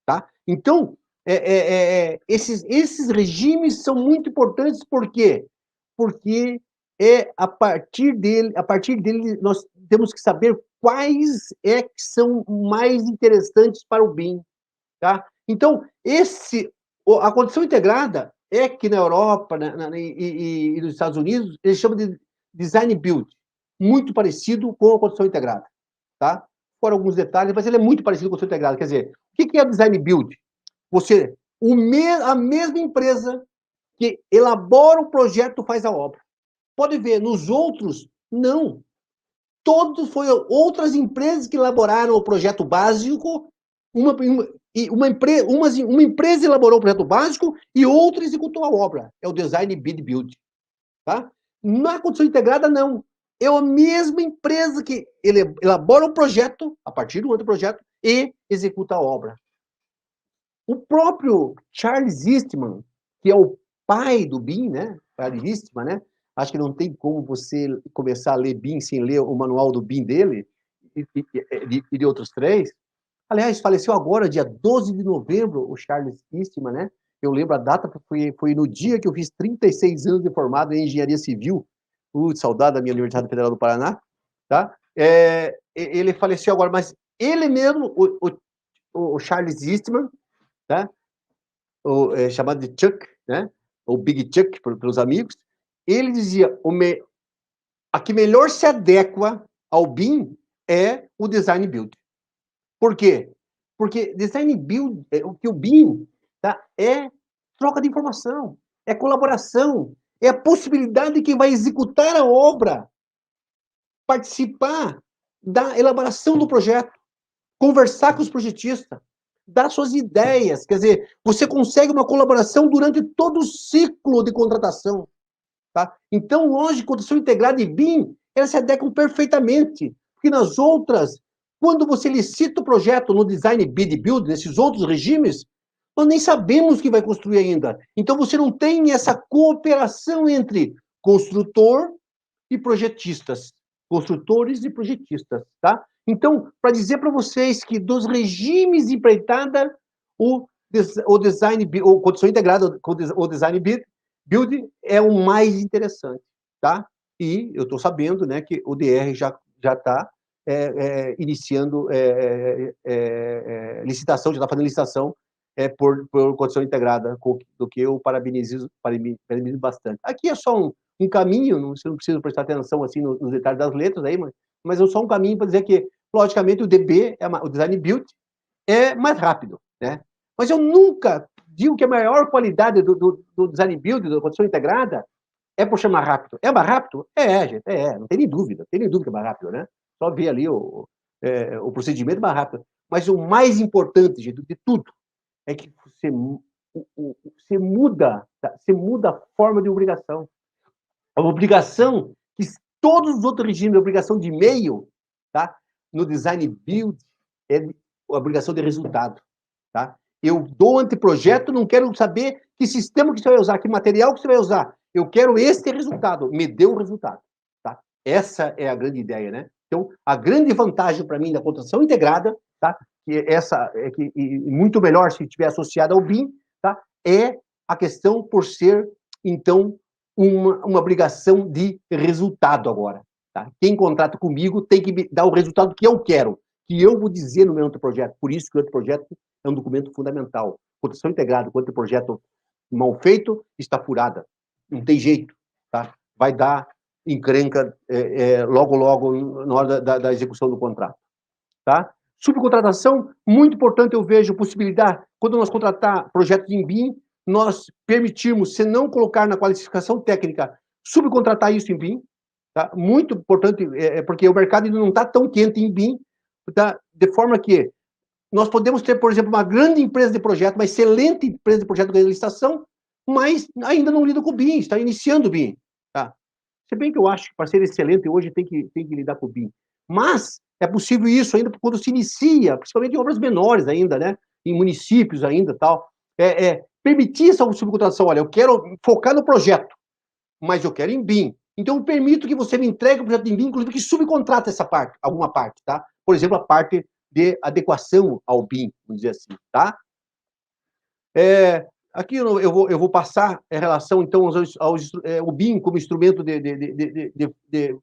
tá? Então, esses regimes são muito importantes, por quê? Porque a partir dele nós temos que saber quais que são mais interessantes para o BIM, tá? Então, a condição integrada é que na Europa e nos Estados Unidos, eles chamam de design build, muito parecido com a condição integrada, tá? Fora alguns detalhes, mas ele é muito parecido com a condição integrada. Quer dizer, o que é o design build? A mesma empresa que elabora o projeto faz a obra. Pode ver, nos outros, não. Todos foram outras empresas que elaboraram o projeto básico, uma empresa elaborou o projeto básico e outra executou a obra. É o design bid build. Tá? Na condição integrada, não. É a mesma empresa que elabora o projeto, a partir do outro projeto, e executa a obra. O próprio Charles Eastman, que é o pai do BIM, né? Charles Eastman, né? Acho que não tem como você começar a ler BIM sem ler o manual do BIM dele e de outros três. Aliás, faleceu agora, dia 12 de novembro, o Charles Eastman, né? Eu lembro a data, porque foi no dia que eu fiz 36 anos de formado em engenharia civil. Saudade da minha Universidade Federal do Paraná, tá? Ele faleceu agora, mas ele mesmo, o Charles Eastman, tá? Chamado de Chuck, né? Ou Big Chuck, pelos amigos, ele dizia, a que melhor se adequa ao BIM é o design build. Por quê? Porque design build, o que o BIM, tá? É troca de informação, é colaboração, é a possibilidade de quem vai executar a obra participar da elaboração do projeto, conversar com os projetistas, dar suas ideias, quer dizer, você consegue uma colaboração durante todo o ciclo de contratação, tá? Então, lógico, condição integrada e BIM, elas se adequam perfeitamente, porque nas outras, quando você licita o projeto no design bid build, nesses outros regimes, nós nem sabemos o que vai construir ainda. Então, você não tem essa cooperação entre construtor e projetistas, construtores e projetistas, tá? Então, para dizer para vocês que dos regimes de empreitada, o design, ou condição integrada, o design build é o mais interessante, tá? E eu estou sabendo, né, que o DR já está iniciando licitação, já está fazendo licitação por condição integrada, do que eu parabenizo bastante. Aqui é só um caminho, você não precisa prestar atenção assim nos detalhes das letras aí, mas é só um caminho para dizer que, logicamente, o DB, o Design Build, é mais rápido, né? Mas eu nunca digo que a maior qualidade do Design Build, da condição integrada, é por chamar rápido. É mais rápido? Gente, não tem nem dúvida que é mais rápido, né? Só ver ali o procedimento mais rápido. Mas o mais importante, gente, de tudo, é que você muda a forma de obrigação. A obrigação que todos os outros regimes, a obrigação de e-mail, tá? No design build, é a obrigação de resultado, tá? Eu dou anteprojeto, não quero saber que sistema que você vai usar, que material que você vai usar. Eu quero este resultado. Me dê o resultado, tá? Essa é a grande ideia, né? Então, a grande vantagem para mim da contratação integrada, tá? Que essa é que muito melhor se estiver associada ao BIM, tá? É a questão por ser, então, uma obrigação de resultado agora. Tá? Quem contrata comigo tem que me dar o resultado que eu quero, que eu vou dizer no meu anteprojeto. Por isso que o anteprojeto é um documento fundamental. Contratação integrada com o anteprojeto mal feito está furada. Não tem jeito. Tá? Vai dar encrenca logo na hora da execução do contrato. Tá? Subcontratação, muito importante, eu vejo possibilidade, quando nós contratar projetos em BIM, nós permitirmos, se não colocar na qualificação técnica, subcontratar isso em BIM, tá? Muito importante, porque o mercado ainda não está tão quente em BIM, tá? De forma que nós podemos ter, por exemplo, uma grande empresa de projeto, uma excelente empresa de projeto ganhando licitação, mas ainda não lida com o BIM, está iniciando o BIM. Tá? Se bem que eu acho que para ser excelente hoje tem que lidar com o BIM. Mas é possível isso ainda quando se inicia, principalmente em obras menores ainda, né? Em municípios ainda tal. Permitir essa subcontratação. Olha, eu quero focar no projeto, mas eu quero em BIM. Então, eu permito que você me entregue o projeto em BIM, inclusive que subcontrata essa parte, alguma parte, tá? Por exemplo, a parte de adequação ao BIM, vamos dizer assim, tá? Aqui eu vou passar em relação, então, ao BIM como instrumento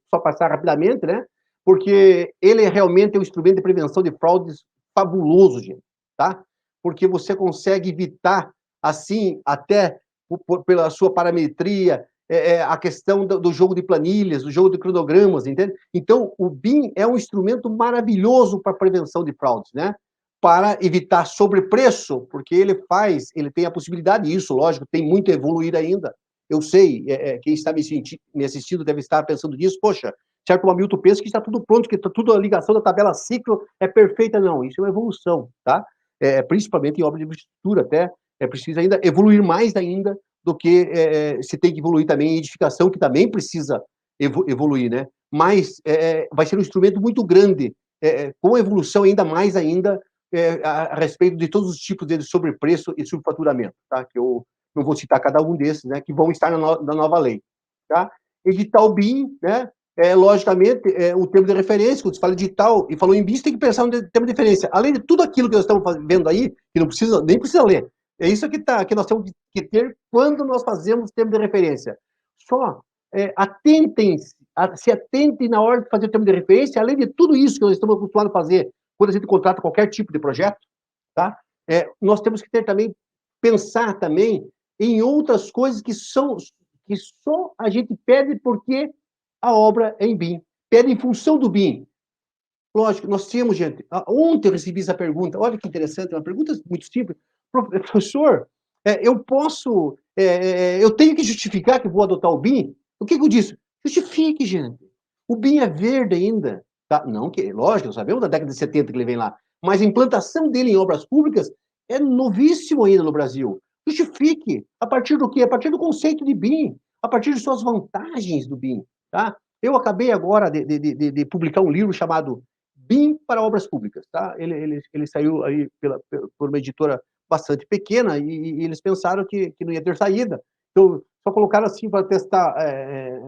só passar rapidamente, né? Porque ele realmente é um instrumento de prevenção de fraudes fabuloso, gente, tá? Porque você consegue evitar, assim, até pela sua parametria, a questão do jogo de planilhas, do jogo de cronogramas, entende? Então, o BIM é um instrumento maravilhoso para prevenção de fraudes, né? Para evitar sobrepreço, porque ele tem a possibilidade, isso, lógico, tem muito a evoluir ainda. Eu sei, quem está me assistindo deve estar pensando nisso, poxa, certo, o Hamilton pensa que está tudo pronto, que está tudo a ligação da tabela ciclo é perfeita, não, isso é uma evolução, tá? Principalmente em obra de infraestrutura, até, é preciso ainda evoluir mais ainda do que se tem que evoluir também em edificação, que também precisa evoluir, né? Mas vai ser um instrumento muito grande, com evolução ainda mais ainda, a respeito de todos os tipos de sobrepreço e subfaturamento, tá? Que eu não vou citar cada um desses, né? Que vão estar na nova lei, tá? Edital BIM, né? Logicamente, o termo de referência, quando se fala edital e falou em BIM, você tem que pensar no termo de referência. Além de tudo aquilo que nós estamos vendo aí, que não precisa, nem precisa ler. É isso que nós temos que ter quando nós fazemos termo de referência. Só se atentem na hora de fazer o termo de referência, além de tudo isso que nós estamos acostumados a fazer quando a gente contrata qualquer tipo de projeto, tá? Nós temos que pensar também em outras coisas que só a gente pede porque a obra é em BIM. Pede em função do BIM. Lógico, nós tínhamos, gente, ontem eu recebi essa pergunta, olha que interessante, uma pergunta muito simples. Professor, eu tenho que justificar que vou adotar o BIM? O que eu disse? Justifique, gente. O BIM é verde ainda. Tá? Não, lógico, nós sabemos da década de 70 que ele vem lá. Mas a implantação dele em obras públicas é novíssimo ainda no Brasil. Justifique. A partir do quê? A partir do conceito de BIM. A partir de suas vantagens do BIM. Tá? Eu acabei agora de publicar um livro chamado BIM para Obras Públicas. Tá? Ele saiu aí por uma editora bastante pequena e eles pensaram que não ia ter saída. Então, só colocaram assim para testar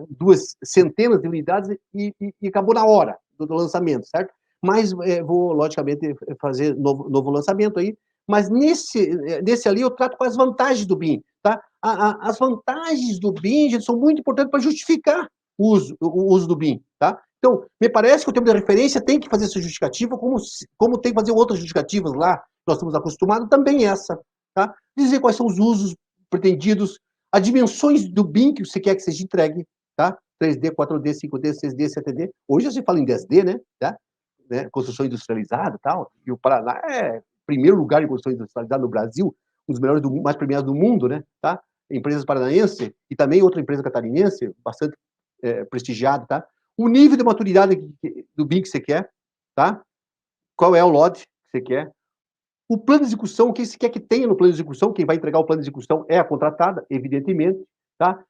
2 centenas de unidades e acabou na hora do lançamento, certo? Mas vou, logicamente, fazer novo lançamento aí. Mas nesse ali eu trato com as vantagens do BIM, tá? As vantagens do BIM, gente, são muito importantes para justificar o uso do BIM, tá? Então, me parece que o termo de referência tem que fazer essa justificativa, como tem que fazer outras justificativas lá, nós estamos acostumados, também essa, tá? Dizer quais são os usos pretendidos, as dimensões do BIM que você quer que seja entregue, tá? 3D, 4D, 5D, 6D, 7D. Hoje se fala em 10D, né? Tá? Construção industrializada e tal. E o Paraná é primeiro lugar em construção industrializada no Brasil, um dos melhores, mais premiados do mundo, né? Tá? Empresas paranaense e também outra empresa catarinense, bastante prestigiada, tá? O nível de maturidade do BIM que você quer, tá? Qual é o lote que você quer? O plano de execução, o que você quer que tenha no plano de execução, quem vai entregar o plano de execução é a contratada, evidentemente, tá?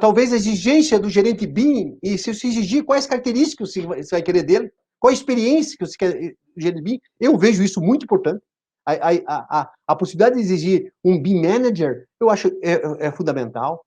Talvez a exigência do gerente BIM, e se você exigir quais características você vai querer dele, qual a experiência que você quer do gerente BIM, eu vejo isso muito importante. A possibilidade de exigir um BIM manager, eu acho fundamental.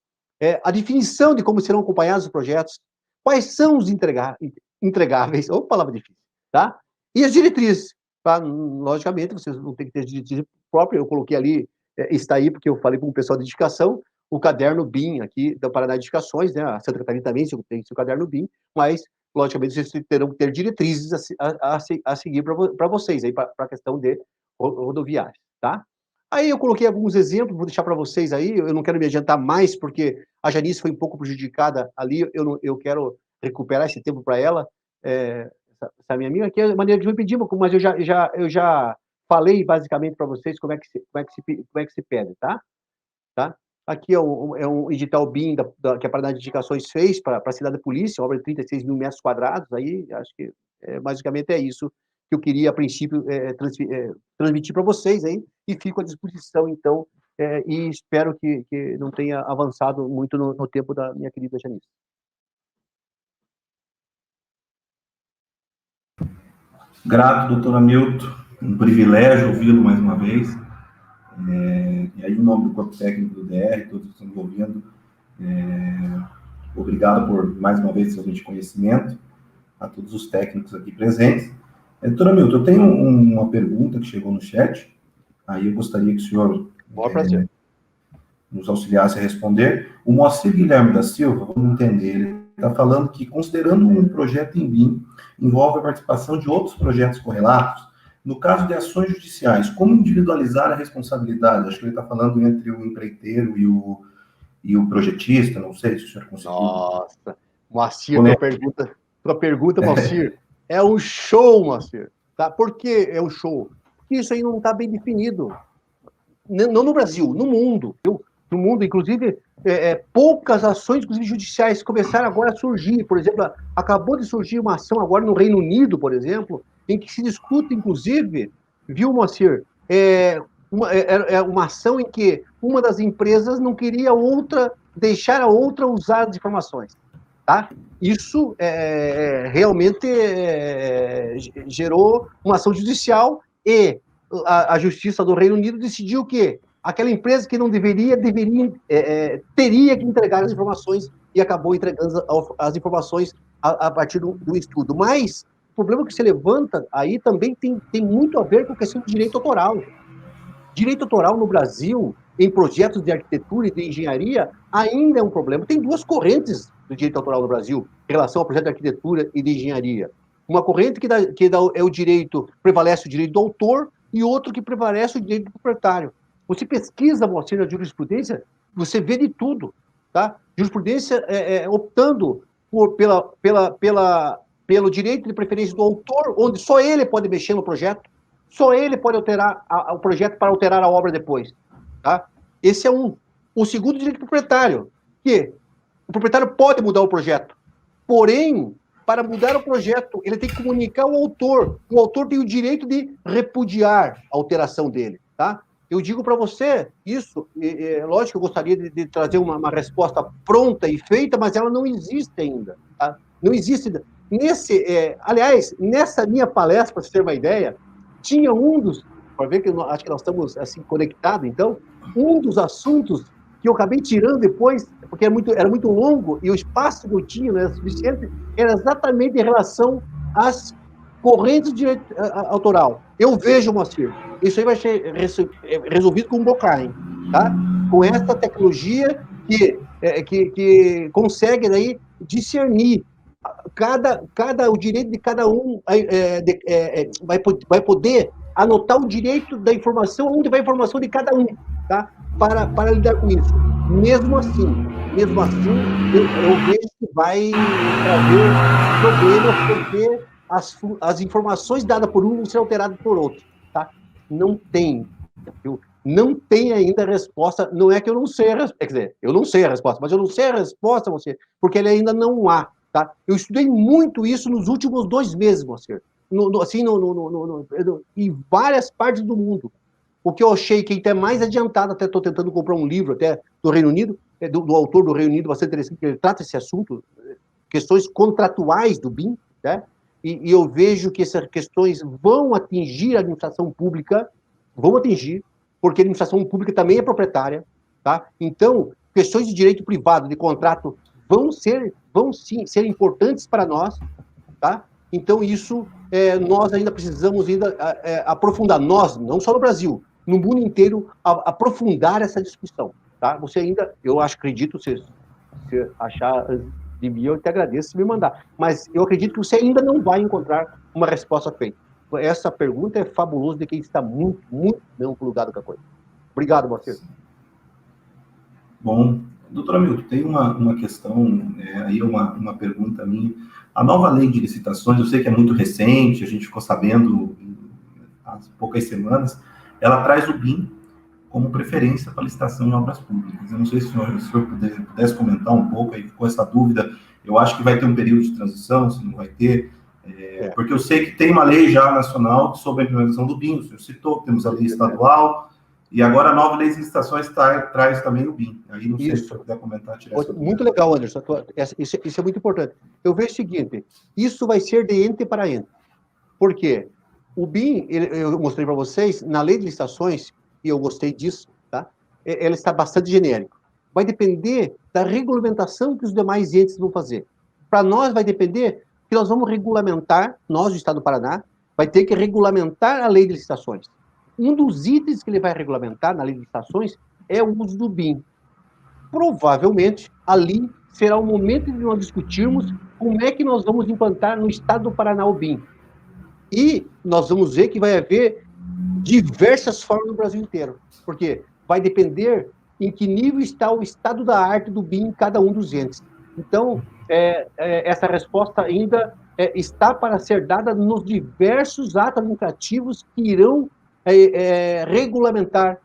A definição de como serão acompanhados os projetos, quais são os entregáveis, ou palavra difícil, tá? E as diretrizes. Tá? Logicamente, vocês não tem que ter diretriz própria, eu coloquei ali, está aí, porque eu falei com o pessoal de edificação, o caderno BIM aqui da Paraná Edificações, né? A Santa Catarina também tem seu caderno BIM, mas, logicamente, vocês terão que ter diretrizes a seguir para vocês, aí para a questão de rodoviários, tá? Aí eu coloquei alguns exemplos, vou deixar para vocês aí, eu não quero me adiantar mais, porque a Janice foi um pouco prejudicada ali, eu quero recuperar esse tempo para ela, essa minha amiga, que é a maneira de me pedir, mas eu já falei basicamente para vocês como é que se pede, tá? Aqui é um edital BIM que a Paraná de Indicações fez para a cidade da polícia, obra de 36 mil metros quadrados, aí acho que basicamente é isso que eu queria, a princípio, transmitir para vocês aí, e fico à disposição, então, e espero que não tenha avançado muito no tempo da minha querida Janice. Grato, doutor Hamilton, um privilégio ouvi-lo mais uma vez. E aí, em nome do corpo técnico do DR, todos que estão me ouvindo, obrigado por, mais uma vez, seu de conhecimento, a todos os técnicos aqui presentes. Doutor Hamilton, eu tenho uma pergunta que chegou no chat, aí eu gostaria que o senhor nos auxiliasse a responder. O Moacir Guilherme da Silva, vamos entender, ele está falando que, considerando um projeto em BIM, envolve a participação de outros projetos correlatos, no caso de ações judiciais, como individualizar a responsabilidade? Acho que ele está falando entre o empreiteiro e o projetista, não sei se o senhor conseguiu. Nossa, Moacir, tua pergunta, Moacir, é um show, Moacir. Tá? Por que é um show? Porque isso aí não está bem definido. Não no Brasil, no mundo. No mundo, inclusive, poucas ações, inclusive judiciais, começaram agora a surgir. Por exemplo, acabou de surgir uma ação agora no Reino Unido, por exemplo, em que se discute, inclusive, viu, Moacir, uma ação em que uma das empresas não queria deixar a outra usar as informações. Tá? Isso realmente gerou uma ação judicial e a Justiça do Reino Unido decidiu que aquela empresa que não teria que entregar as informações e acabou entregando as informações a partir do estudo. Mas o problema que se levanta aí também tem muito a ver com a questão do direito autoral. Direito autoral no Brasil, em projetos de arquitetura e de engenharia, ainda é um problema. Tem duas correntes do direito autoral no Brasil em relação ao projeto de arquitetura e de engenharia. Uma corrente que é o direito, prevalece o direito do autor, e outro que prevalece o direito do proprietário. Você pesquisa, Moacir, na jurisprudência, você vê de tudo, tá? Jurisprudência optando pelo direito de preferência do autor, onde só ele pode mexer no projeto, só ele pode alterar o projeto para alterar a obra depois, tá? Esse é um. O segundo, direito do proprietário, que o proprietário pode mudar o projeto, porém, para mudar o projeto, ele tem que comunicar ao autor. O autor tem o direito de repudiar a alteração dele, tá? Eu digo para você isso, lógico que eu gostaria de trazer uma resposta pronta e feita, mas ela não existe ainda, tá? Não existe. Aliás, nessa minha palestra, para você ter uma ideia, tinha para ver que acho que nós estamos assim conectados, então, um dos assuntos que eu acabei tirando depois, porque era muito longo, e o espaço que eu tinha não era suficiente, era exatamente em relação às correntes de direito autoral. Eu vejo, Moacir, isso aí vai ser resolvido com um blockchain, tá? Com essa tecnologia que consegue daí discernir o direito de cada um, vai poder anotar o direito da informação, onde vai a informação de cada um, tá? Para lidar com isso. Mesmo assim, eu vejo que vai trazer problemas, porque as informações dadas por um vão ser alteradas por outro, tá? Não tem ainda a resposta, não é que eu não sei a resposta, quer dizer, eu não sei a resposta, mas eu não sei a resposta, você, porque ele ainda não há, tá? Eu estudei muito isso nos últimos 2 meses, você, em várias partes do mundo. O que eu achei que até mais adiantado, até estou tentando comprar um livro até do Reino Unido, do autor do Reino Unido, bastante interessante, que ele trata esse assunto, questões contratuais do BIM, né? E eu vejo que essas questões vão atingir a administração pública, porque a administração pública também é proprietária, tá? Então, questões de direito privado, de contrato, vão sim ser importantes para nós, tá? Então, isso nós ainda precisamos aprofundar, nós, não só no Brasil, no mundo inteiro, aprofundar essa discussão, tá? Você ainda, acredito, se achar de mim, eu te agradeço se me mandar, mas eu acredito que você ainda não vai encontrar uma resposta feita. Essa pergunta é fabulosa de quem está muito, muito não plugado com a coisa. Obrigado, Moacir. Bom, doutor Hamilton, tem uma questão, aí uma pergunta minha. A nova lei de licitações, eu sei que é muito recente, a gente ficou sabendo há poucas semanas, ela traz o BIM como preferência para licitação em obras públicas. Eu não sei se o senhor pudesse comentar um pouco aí com essa dúvida. Eu acho que vai ter um período de transição, se não vai ter, porque eu sei que tem uma lei já nacional sobre a implementação do BIM, o senhor citou, temos a lei estadual, e agora a nova lei de licitações traz também o BIM. Aí não sei se o senhor puder comentar. Muito legal, Anderson. Isso é muito importante. Eu vejo o seguinte, isso vai ser de ente para ente. Por quê? O BIM, eu mostrei para vocês, na lei de licitações, e eu gostei disso, tá? Ela está bastante genérica. Vai depender da regulamentação que os demais entes vão fazer. Para nós, vai depender que nós vamos regulamentar, nós, do Estado do Paraná, vai ter que regulamentar a lei de licitações. Um dos itens que ele vai regulamentar na lei de licitações é o uso do BIM. Provavelmente, ali será o momento de nós discutirmos como é que nós vamos implantar no Estado do Paraná o BIM. E nós vamos ver que vai haver diversas formas no Brasil inteiro. Porque vai depender em que nível está o estado da arte do BIM em cada um dos entes. Então, essa resposta ainda está para ser dada nos diversos atos administrativos que irão regulamentar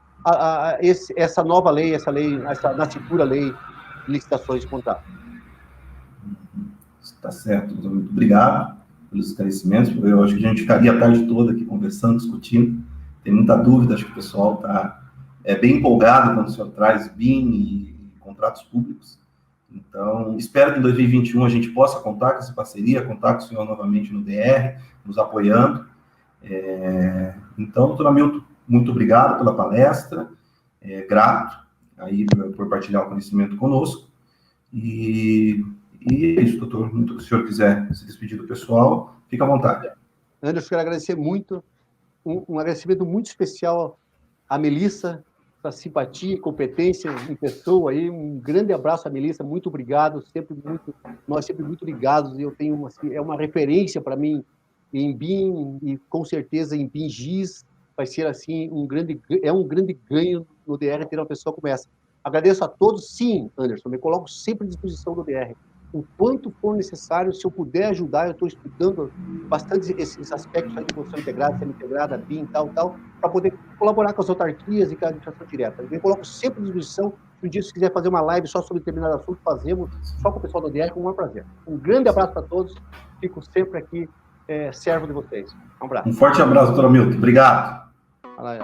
essa nova lei, essa nascimento lei de licitações e contratos. Está certo, muito obrigado pelos esclarecimentos. Eu acho que a gente ficaria a tarde toda aqui conversando, discutindo. Tem muita dúvida, acho que o pessoal está bem empolgado quando o senhor traz BIM e contratos públicos. Então, espero que em 2021 a gente possa contar com essa parceria, contar com o senhor novamente no DR, nos apoiando. Então, doutor Hamilton, muito obrigado pela palestra, grato aí por partilhar o conhecimento conosco. E é isso, doutor. Se o senhor quiser se despedir do pessoal, fica à vontade. Anderson, quero agradecer muito, um agradecimento muito especial à Melissa, a simpatia e competência em pessoa aí, um grande abraço à Melissa, muito obrigado, nós sempre muito ligados, eu tenho uma referência para mim em BIM e com certeza em BIM GIS, vai ser assim um grande ganho no DR ter uma pessoa como essa. Agradeço a todos, sim, Anderson, me coloco sempre à disposição do DR, o quanto for necessário, se eu puder ajudar, eu estou estudando bastante esses aspectos de construção integrada, semi-integrada, BIM, tal, para poder colaborar com as autarquias e com a administração direta. Eu me coloco sempre à disposição, se um dia você quiser fazer uma live só sobre determinado assunto, fazemos, só com o pessoal do DR, com o maior prazer. Um grande abraço para todos, fico sempre aqui, servo de vocês. Um abraço. Um forte abraço, doutor Hamilton. Obrigado. Fala,